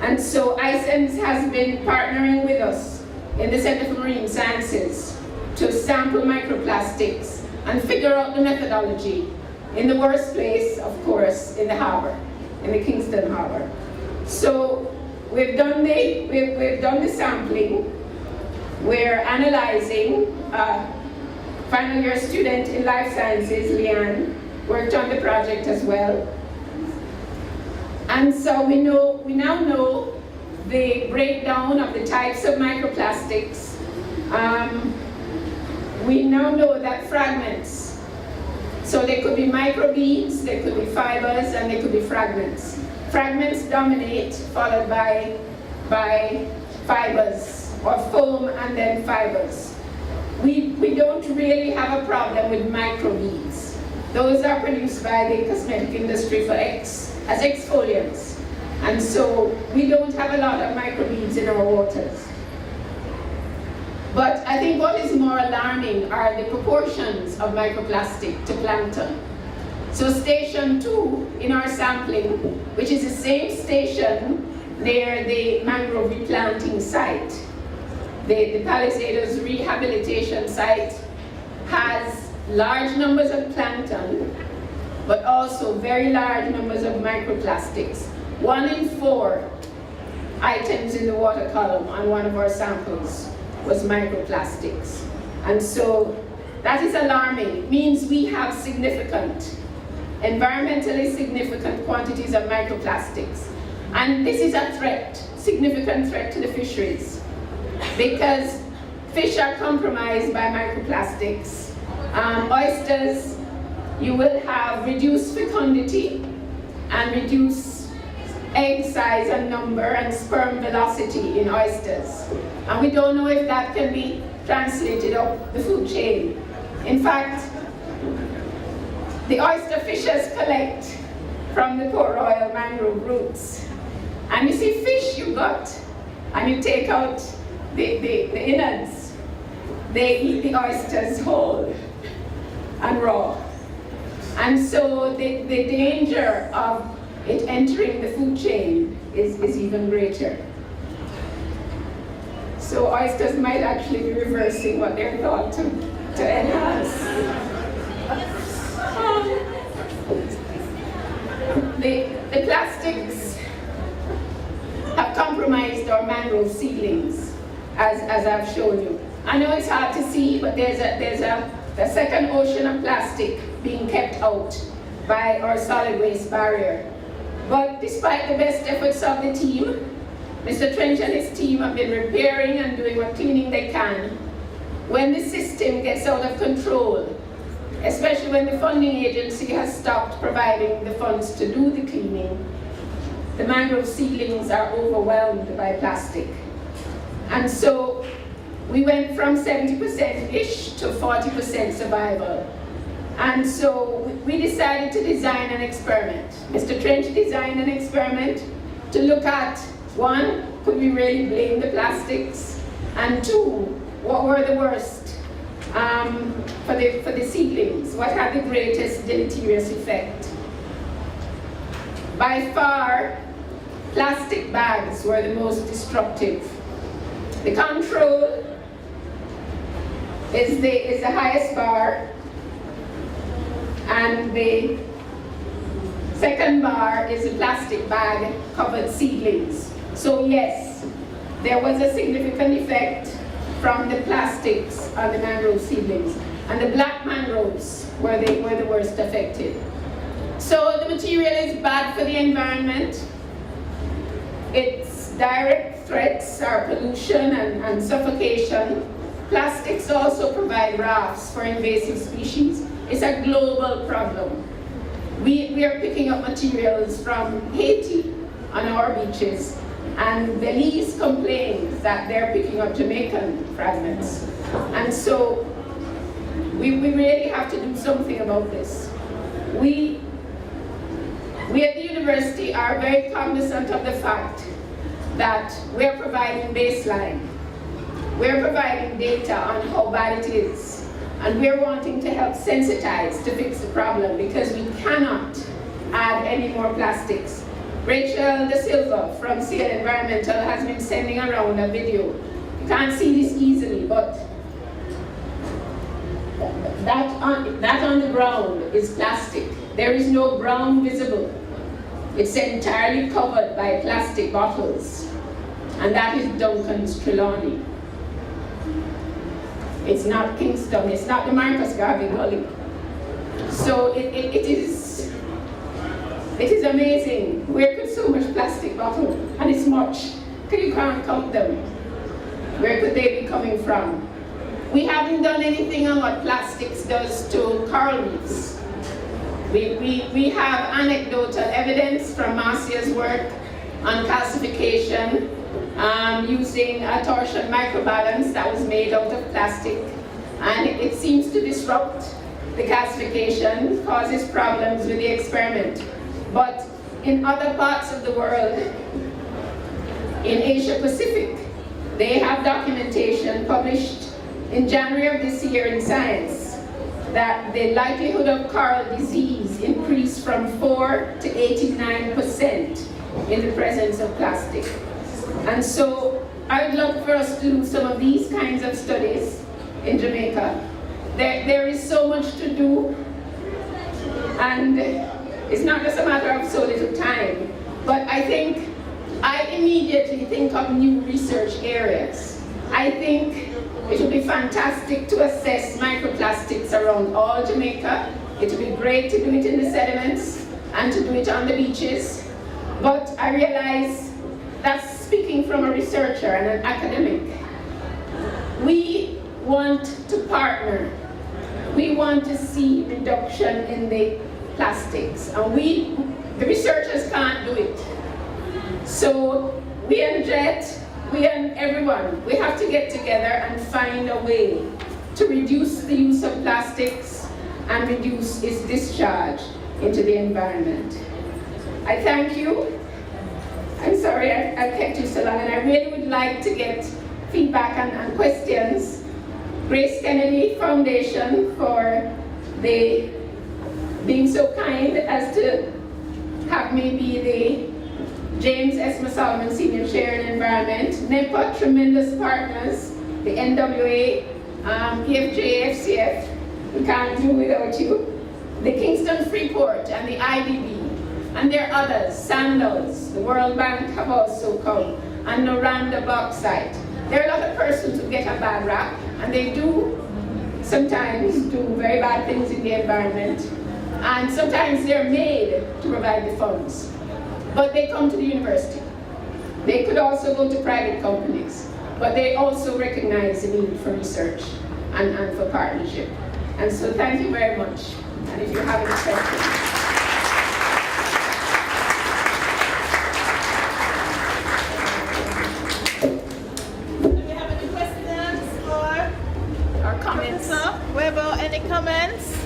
And so iSense has been partnering with us in the Center for Marine Sciences to sample microplastics and figure out the methodology in the worst place, of course, in the harbor, in the Kingston Harbor. So we've done the sampling. We're analyzing. Final year student in life sciences, Leanne, worked on the project as well. And so we now know the breakdown of the types of microplastics. We now know that fragments, so they could be microbeads, they could be fibers, and they could be fragments. Fragments dominate, followed by fibers, or foam and then fibers. We don't really have a problem with microbeads. Those are produced by the cosmetic industry as exfoliants. And so we don't have a lot of microbeads in our waters. But I think what is more alarming are the proportions of microplastic to plankton. So station 2 in our sampling, which is the same station near the mangrove replanting site, the Palisadoes rehabilitation site, has large numbers of plankton, but also very large numbers of microplastics. 1 in 4 items in the water column on one of our samples was microplastics. And so that is alarming. It means we have environmentally significant quantities of microplastics. And this is a threat, significant threat to the fisheries, because fish are compromised by microplastics. Oysters, you will have reduced fecundity and reduced egg size and number and sperm velocity in oysters. And we don't know if that can be translated up the food chain. In fact, the oyster fishers collect from the Port Royal mangrove roots. And you see fish you got, and you take out the innards. They eat the oysters whole and raw. And so the danger of it entering the food chain is even greater. So oysters might actually be reversing what they're thought to enhance. The plastics have compromised our mangrove seedlings, as I've shown you. I know it's hard to see, but there's a second ocean of plastic being kept out by our solid waste barrier. But despite the best efforts of the team, Mr. Trench and his team have been repairing and doing what cleaning they can. When the system gets out of control, especially when the funding agency has stopped providing the funds to do the cleaning, the mangrove seedlings are overwhelmed by plastic. And so we went from 70%-ish to 40% survival. And so we decided to design an experiment. Mr. Trench designed an experiment to look at, 1, could we really blame the plastics? And 2, what were the worst for the seedlings? What had the greatest deleterious effect? By far, plastic bags were the most destructive. The control is the highest bar, and the second bar is the plastic bag covered seedlings. So yes, there was a significant effect from the plastics on the mangrove seedlings. And the black mangroves were the worst affected. So the material is bad for the environment. Its direct threats are pollution and suffocation. Plastics also provide rafts for invasive species. It's a global problem. We are picking up materials from Haiti on our beaches, and Belize complains that they're picking up Jamaican fragments. And so we really have to do something about this. We at the university are very cognizant of the fact that we're providing baseline. We're providing data on how bad it is. And we're wanting to help sensitize to fix the problem, because we cannot add any more plastics. Rachel De Silva from CL Environmental has been sending around a video. You can't see this easily, but that on the ground is plastic. There is no brown visible. It's entirely covered by plastic bottles. And that is Duncan's Trelawney. It's not Kingston, it's not the Marcus Garvey Gully. So it is amazing. Where could so much plastic bottle, and it's much, you can't count them. Where could they be coming from? We haven't done anything on what plastics does to coral reefs. We have anecdotal evidence from Marcia's work on calcification, using a torsion microbalance that was made out of plastic, and it seems to disrupt the gasification causes problems with the experiment. But in other parts of the world, in Asia Pacific, they have documentation published in January of this year in Science that the likelihood of coral disease increased from 4 to 89% in the presence of plastic. And so I would love for us to do some of these kinds of studies in Jamaica. There is so much to do, and it's not just a matter of so little time, but I immediately think of new research areas. I think it would be fantastic to assess microplastics around all Jamaica. It would be great to do it in the sediments and to do it on the beaches. But I realize that's speaking from a researcher and an academic. We want to partner. We want to see reduction in the plastics, and the researchers can't do it. So we and JET, we and everyone, we have to get together and find a way to reduce the use of plastics and reduce its discharge into the environment. I thank you. I'm sorry I kept you so long, and I really would like to get feedback and questions. Grace Kennedy Foundation for being so kind as to have me be the James S. Solomon Senior Chair in Environment. NEPA, tremendous partners, the NWA, EFJ, FCF, we can't do without you. The Kingston Freeport and the IDB, and there are others, Sandals, the World Bank have also come, and Noranda Bauxite. There are a lot of persons who get a bad rap, and they do sometimes do very bad things in the environment, and sometimes they're made to provide the funds. But they come to the university. They could also go to private companies, but they also recognize the need for research and for partnership. And so thank you very much. And if you have any questions. Any comments?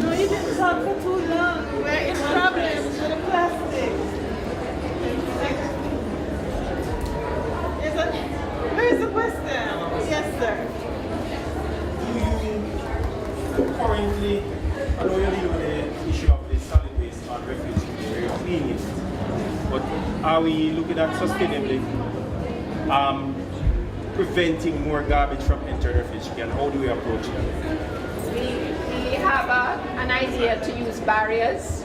No, you didn't talk for too long. We're in problems with the plastic. Where's the question? Yes, sir. Do you currently, I know you're dealing with the issue of the solid waste on Refuge Key, you're cleaning it. But are we looking at sustainably preventing more garbage from entering Refuge Key, and how do we approach that? We have an idea to use barriers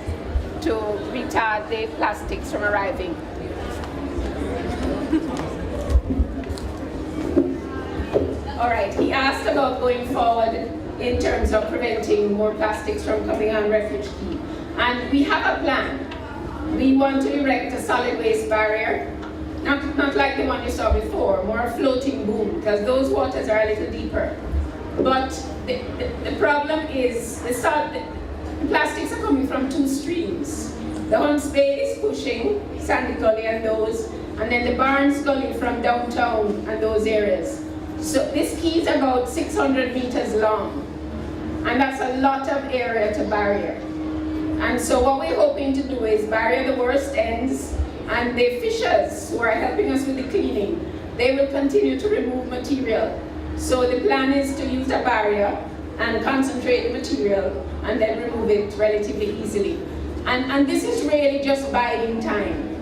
to retard the plastics from arriving. All right, he asked about going forward in terms of preventing more plastics from coming on Refuge Key. And we have a plan. We want to erect a solid waste barrier, not like the one you saw before, more a floating boom, because those waters are a little deeper. But the problem is the plastics are coming from two streams. The Hunts Bay is pushing Sandy Gully and those, and then the Barnes Gully from downtown and those areas. So this key is about 600 meters long, and that's a lot of area to barrier. And so what we're hoping to do is barrier the worst ends, and the fishers who are helping us with the cleaning, they will continue to remove material. So the plan is to use a barrier and concentrate the material and then remove it relatively easily. And this is really just biding time.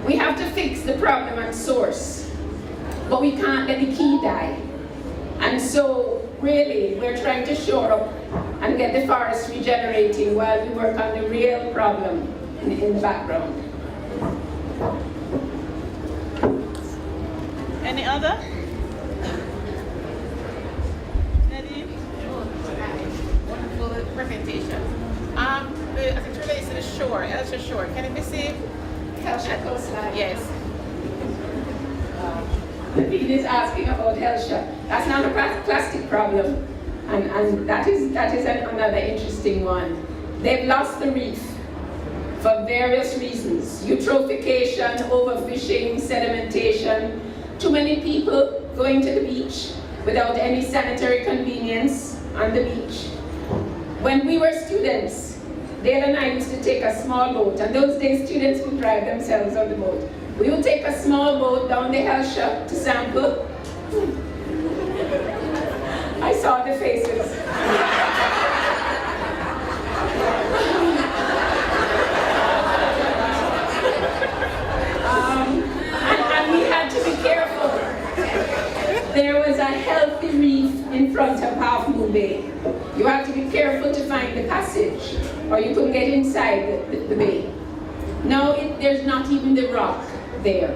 We have to fix the problem at source, but we can't let the key die. And so really, we're trying to shore up and get the forest regenerating while we work on the real problem in the background. Any other? Any? Wonderful presentation. As it relates to the shore, Elsha Shore, can it be saved? Helsha coastline. Yes. David is asking about Helsha. That's not a plastic problem, and that is another interesting one. They've lost the reef for various reasons: eutrophication, overfishing, sedimentation. too many people going to the beach without any sanitary convenience on the beach. When we were students, Dale and I used to take a small boat, and those days students could drive themselves on the boat. We would take a small boat down the Hellshire to sample. I saw the faces. And we had to be careful. There was a healthy reef in front of Half Moon Bay. You had to be careful to find the passage, or you couldn't get inside the bay. Now there's not even the rock there.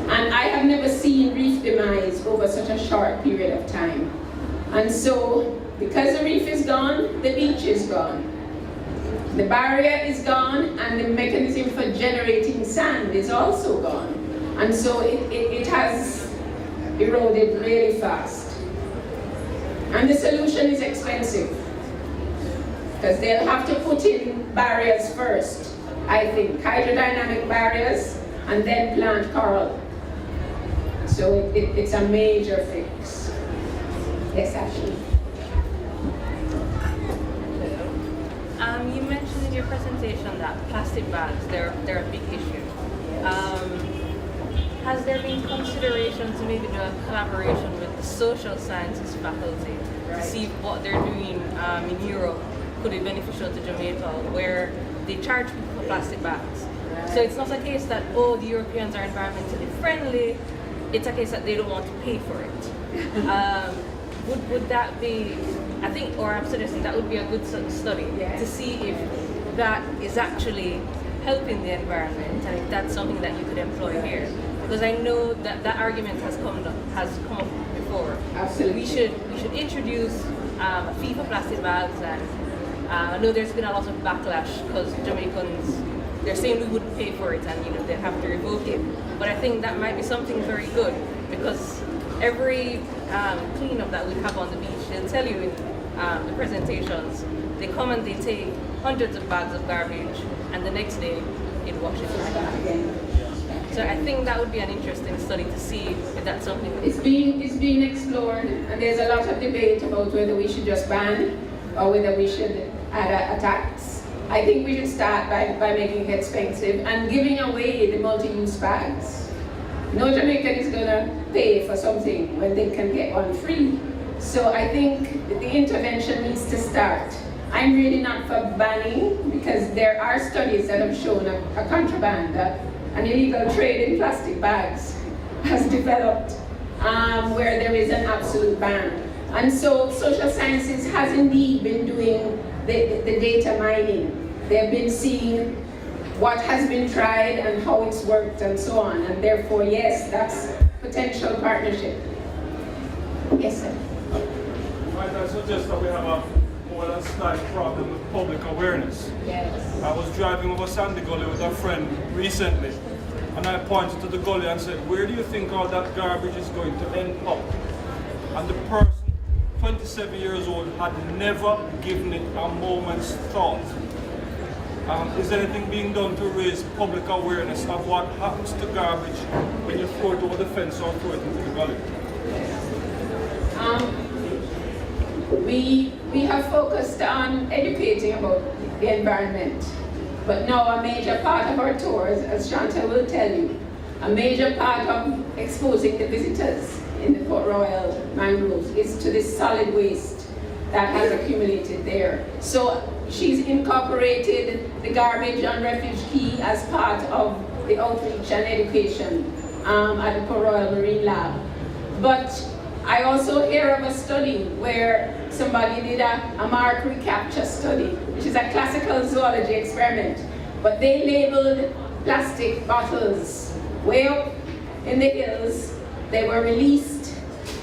And I have never seen reef demise over such a short period of time. And so, because the reef is gone, the beach is gone. The barrier is gone, and the mechanism for generating sand is also gone. And so it has eroded really fast. And the solution is expensive, because they'll have to put in barriers first, I think, hydrodynamic barriers, and then plant coral. So it's a major fix. Yes, Ashley. You mentioned in your presentation that plastic bags, they're a big issue. Has there been consideration to maybe do a collaboration with the social sciences faculty to see if what they're doing in Europe could be beneficial to Jamaica, where they charge people for plastic bags? So it's not a case that, oh, the Europeans are environmentally friendly, it's a case that they don't want to pay for it. Would that be, I think, or I'm suggesting that would be a good study to see if that is actually helping the environment and if that's something that you could employ here. Because I know that that argument has come up before. Absolutely. We should introduce a fee for plastic bags, and I know there's been a lot of backlash because Jamaicans, they're saying we wouldn't pay for it and they have to revoke it. But I think that might be something very good, because every cleanup that we have on the beach, they'll tell you in the presentations, they come and they take hundreds of bags of garbage, and the next day it washes back again. So I think that would be an interesting study to see if that's something. It's being explored, and there's a lot of debate about whether we should just ban or whether we should add a tax. I think we should start by making it expensive and giving away the multi-use bags. No Jamaican is going to pay for something when they can get one free. So I think the intervention needs to start. I'm really not for banning, because there are studies that have shown a contraband, an illegal trade in plastic bags has developed where there is an absolute ban. And so social sciences has indeed been doing the data mining. They've been seeing what has been tried and how it's worked and so on. And therefore, yes, that's potential partnership. Yes, sir. Might I suggest that we have a more than slight problem with public awareness? Yes. I was driving over Sandy Gully with a friend recently, and I pointed to the gully and said, where do you think all that garbage is going to end up? And the person, 27 years old, had never given it a moment's thought. Is anything being done to raise public awareness of what happens to garbage when you throw it over the fence or throw it into the gully? We have focused on educating about the environment, but now a major part of our tours, as Chantal will tell you, a major part of exposing the visitors in the Port Royal mangroves is to this solid waste that has accumulated there. So she's incorporated the garbage on Refuge Key as part of the outreach and education at the Port Royal Marine Lab. But I also hear of a study where somebody did a mark recapture study, which is a classical zoology experiment. But they labeled plastic bottles way up in the hills. They were released,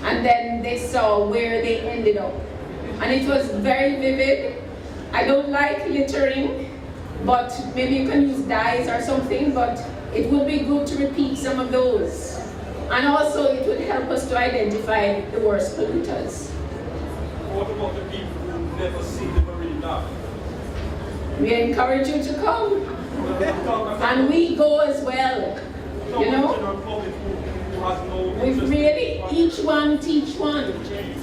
and then they saw where they ended up. And it was very vivid. I don't like littering, but maybe you can use dyes or something, but it would be good to repeat some of those. And also it would help us to identify the worst polluters. What about the people who never see the marine lab? We encourage you to come. And we go as well, you know? has no We interest. really, each one teach one.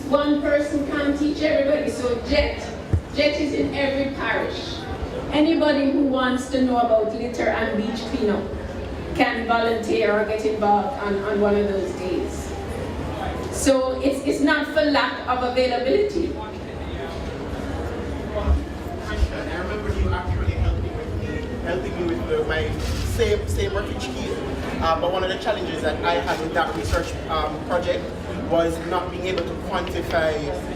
One person can't teach everybody. So Jet is in every parish. Anybody who wants to know about litter and beach cleanup can volunteer or get involved on one of those days. So it's not for lack of availability. I remember you actually helping me with my same Refuge Key. But one of the challenges that I had with that research project was not being able to quantify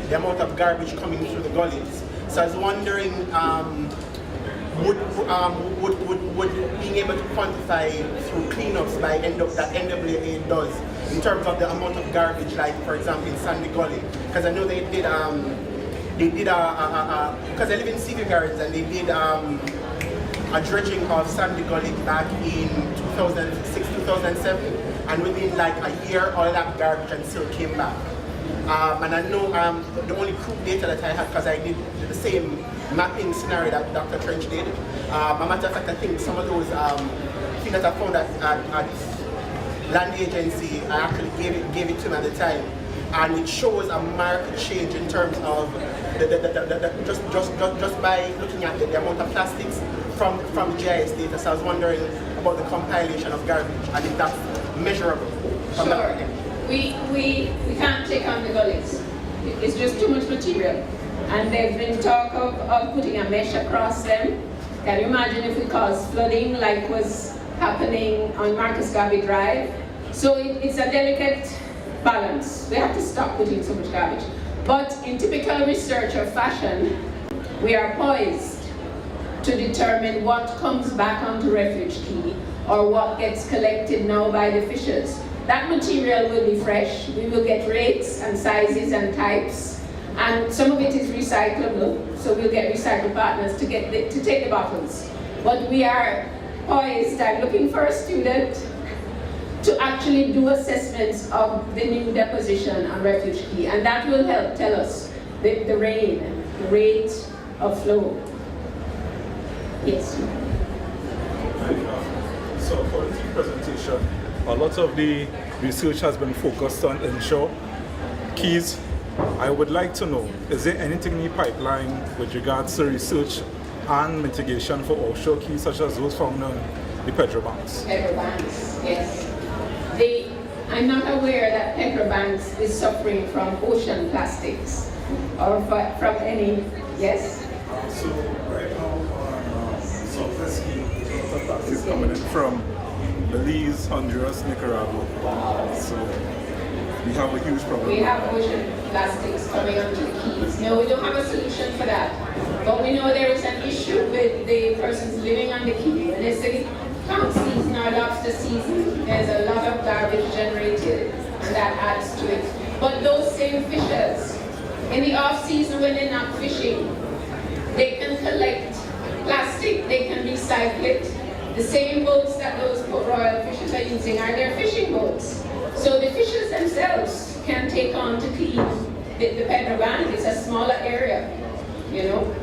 the amount of garbage coming through the gullies. So I was wondering, would being able to quantify through cleanups by that NWA does in terms of the amount of garbage, like for example in Sandy Gully, because I know they did because I live in Seaview Gardens, and they did a dredging of Sandy Gully back in 2006, 2007, and within like a year all that garbage and still came back. And I know the only crude data that I had, because I did the same mapping scenario that Dr. Trench did. As a matter of fact, I think some of those things that I found at land agency, I actually gave it to him at the time, and it shows a marked change in terms of just by looking at the amount of plastics from the GIS data. So I was wondering about the compilation of garbage and if that's measurable. Sure. We can't take on the gullies. It's just too much material. And there's been talk of putting a mesh across them. Can you imagine if we cause flooding like was happening on Marcus Garvey Drive? So it's a delicate balance. We have to stop putting so much garbage. But in typical researcher fashion, we are poised to determine what comes back onto Refuge Key or what gets collected now by the fishers. That material will be fresh. We will get rates and sizes and types, and some of it is recyclable, so we'll get recycle partners to take the bottles. But we are poised and looking for a student to actually do assessments of the new deposition on Refuge Key, and that will help tell us the rate of flow. Yes. So for the presentation, a lot of the research has been focused on inshore keys. I would like to know, is there anything in the pipeline with regards to research and mitigation for offshore keys, such as those found on the petrobanks? Petrobanks, yes. I'm not aware that Petrobanks is suffering from ocean plastics or from any, yes? So right now, Southwest Key, a lot of plastics coming in from Belize, Honduras, Nicaragua. So we have a huge problem. We have ocean plastics coming onto the keys. No, we don't have a solution for that. But we know there is an issue with the persons living on the key. When it's the trout season or lobster season, there's a lot of garbage generated, and that adds to it. But those same fishers, in the off season when they're not fishing, they can collect plastic, they can recycle it. The same boats that those royal fishers are using are their fishing boats. So the fishers themselves can take on to clean the Petrobank. It's a smaller area, you know.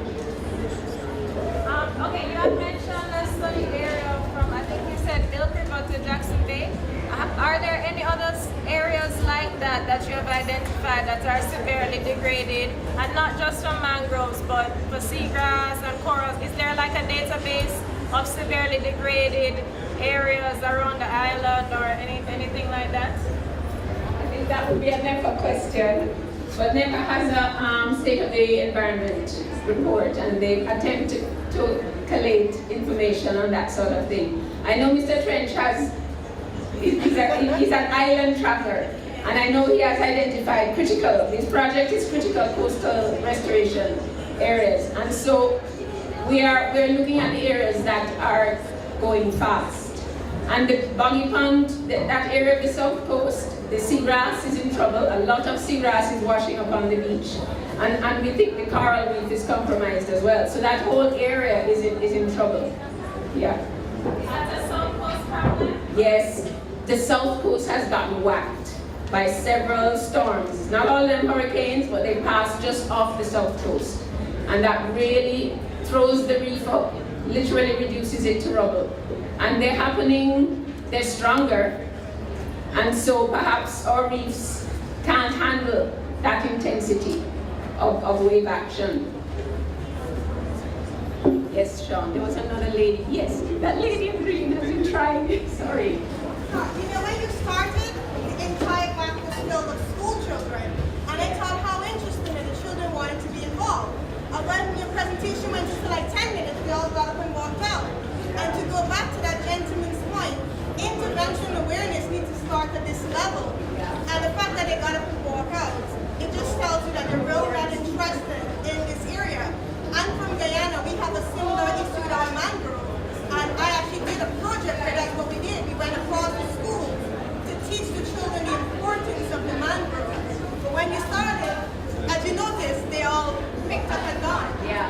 Okay, you had mentioned a study area from, I think you said Milk River to Jackson Bay. Are there any other areas like that that you have identified that are severely degraded, and not just from mangroves, but for seagrass and corals? Is there like a database of severely degraded areas around the island or anything like that? I think that would be a NEPA question. But NEPA has a state of the environment report, and they attempt to collate information on that sort of thing. I know Mr. Trench he's an island traveler, and I know he has identified his project is critical coastal restoration areas, and so we're looking at the areas that are going fast. And the Boggy Pond, that area of the south coast, the seagrass is in trouble. A lot of seagrass is washing up on the beach. And we think the coral reef is compromised as well. So that whole area is in trouble. Yeah. Is that a south coast problem? Yes, the south coast has gotten whacked by several storms. Not all of them hurricanes, but they pass just off the south coast. And that really throws the reef up, literally reduces it to rubble. And they're stronger And so perhaps our reefs can't handle that intensity of wave action. Yes, Sean, there was another lady. Yes, that lady in green has been trying. Sorry. You know, when you started, the entire back was filled with school children, and I thought how interesting that the children wanted to be involved. And when your presentation went just for like 10 minutes, we all got up and walked out. And to go back to that gentleman's point, intervention awareness needs to start at this level. And the fact that they got up and walked out, it just tells you that they're really not interested in this area. I'm from Guyana. We have a similar issue with our mangrove. And I actually did a project where that's what we did. We went across the school to teach the children the importance of the mangrove. But when you started, as you noticed, they all picked up and gone. Yeah,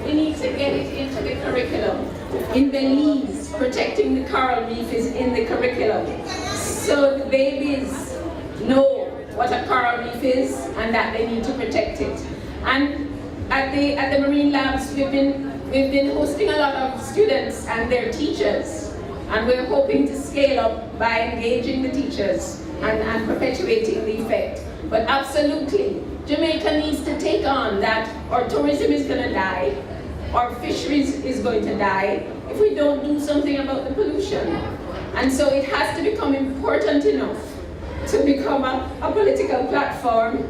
we need to get it into the curriculum. In Belize, protecting the coral reef is in the curriculum. So the babies know what a coral reef is and that they need to protect it. And at the marine labs, we've been hosting a lot of students and their teachers, and we're hoping to scale up by engaging the teachers and perpetuating the effect. But absolutely, Jamaica needs to take on that our tourism is going to die, our fisheries is going to die if we don't do something about the pollution. And so it has to become important enough to become a political platform,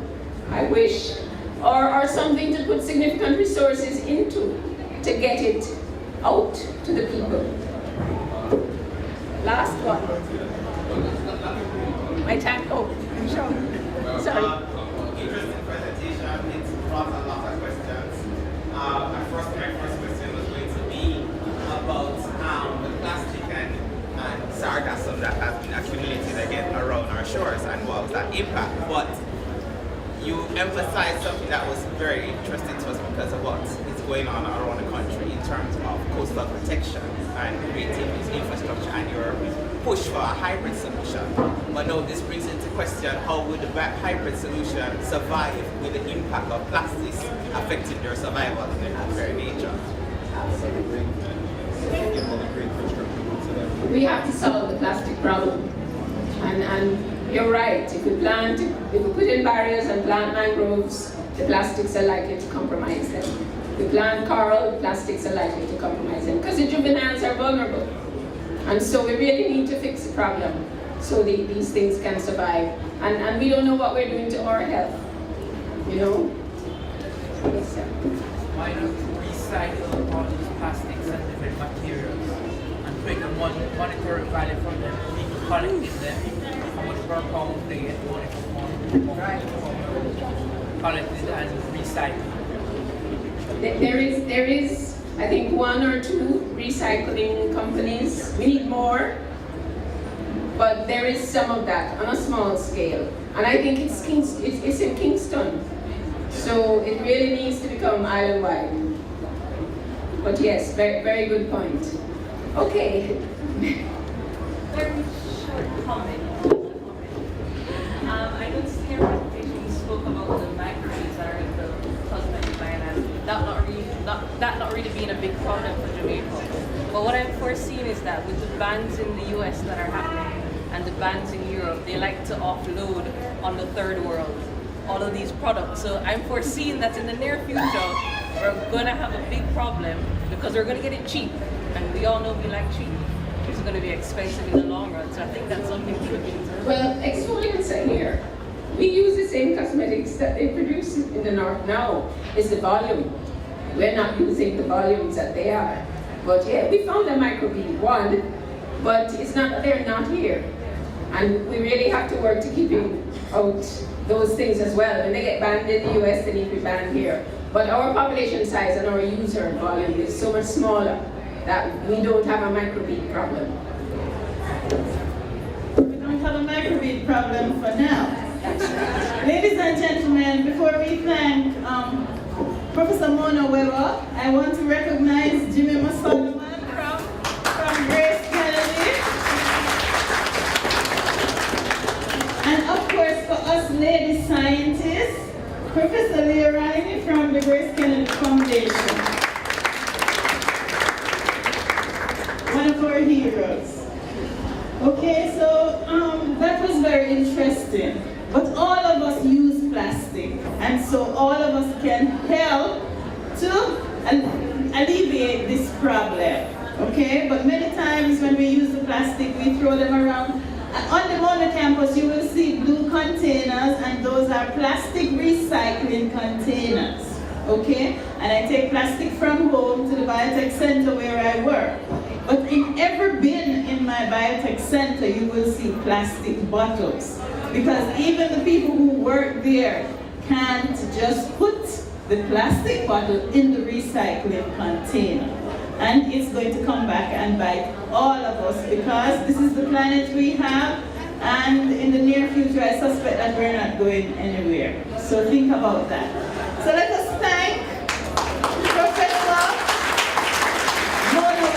I wish, or something to put significant resources into to get it out to the people. Last one. My time, oh, sure. Sorry. Interesting presentation. It brought a lot of questions. My first question was going to be about the plastic and sargassum that has been accumulated again around our shores and what was that impact. But you emphasized something that was very interesting to us because of what is going on around the country in terms of coastal protection and creating this infrastructure and your push for a hybrid solution. But now this brings into question, how would the hybrid solution survive with the impact of plastics affecting their survival in their very nature? Absolutely. We have to solve the plastic problem. And you're right, if we put in barriers and plant mangroves, the plastics are likely to compromise them. If we plant coral, the plastics are likely to compromise them because the juveniles are vulnerable. And so we really need to fix the problem so these things can survive. And we don't know what we're doing to our health, you know? Yes, sir. Why not recycle all these plastics and different materials and create a monetary value from them, collecting them, how much per pound they get money for collected and recycled? There is, I think, 1 or 2 recycling companies. We need more, but there is some of that on a small scale. And I think it's in Kingston. So it really needs to become island-wide. But yes, very, very good point. Okay. Very short comment. I noticed in your presentation you spoke about the microbes that are in the cosmetic line and that not really being a big problem for Jamaica. But what I'm foreseeing is that with the bans in the US that are happening and the bans in Europe, they like to offload on the third world all of these products. So I'm foreseeing that in the near future, we're gonna have a big problem because we're gonna get it cheap. And we all know we like cheap. It's gonna be expensive in the long run. So I think that's something to look into. Well, exfoliants are here. We use the same cosmetics that they produce in the north now. It's the volume. We're not using the volumes that they are. But yeah, we found a microbead one, but it's not that they're not here. And we really have to work to keeping out those things as well. When they get banned in the US, they need to be banned here. But our population size and our user volume is so much smaller that we don't have a microbead problem. We don't have a microbead problem for now. Ladies and gentlemen, before we thank Professor Mona Weber, I want to recognize Jimmy Solomon from Grace Kennedy. And of course, for us lady scientists, Professor Leah Riley from the Grace Kennedy Foundation. One of our heroes. Okay, so very interesting. But all of us use plastic, and so all of us can help to alleviate this problem. Okay, but many times when we use the plastic, we throw them around. On the Mona campus, you will see blue containers, and those are plastic recycling containers. Okay, and I take plastic from home to the biotech center where I work. But in every bin in my biotech center, you will see plastic bottles. Because even the people who work there can't just put the plastic bottle in the recycling container. And it's going to come back and bite all of us, because this is the planet we have, and in the near future I suspect that we're not going anywhere. So think about that. So let us thank Professor Mona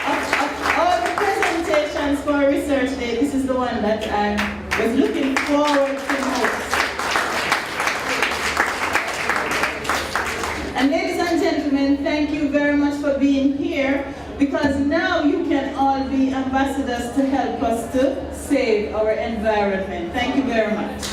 of all the presentations for Research Day. This is the one that I was looking forward to most. And ladies and gentlemen, thank you very much for being here, because now you can all be ambassadors to help us to save our environment. Thank you very much.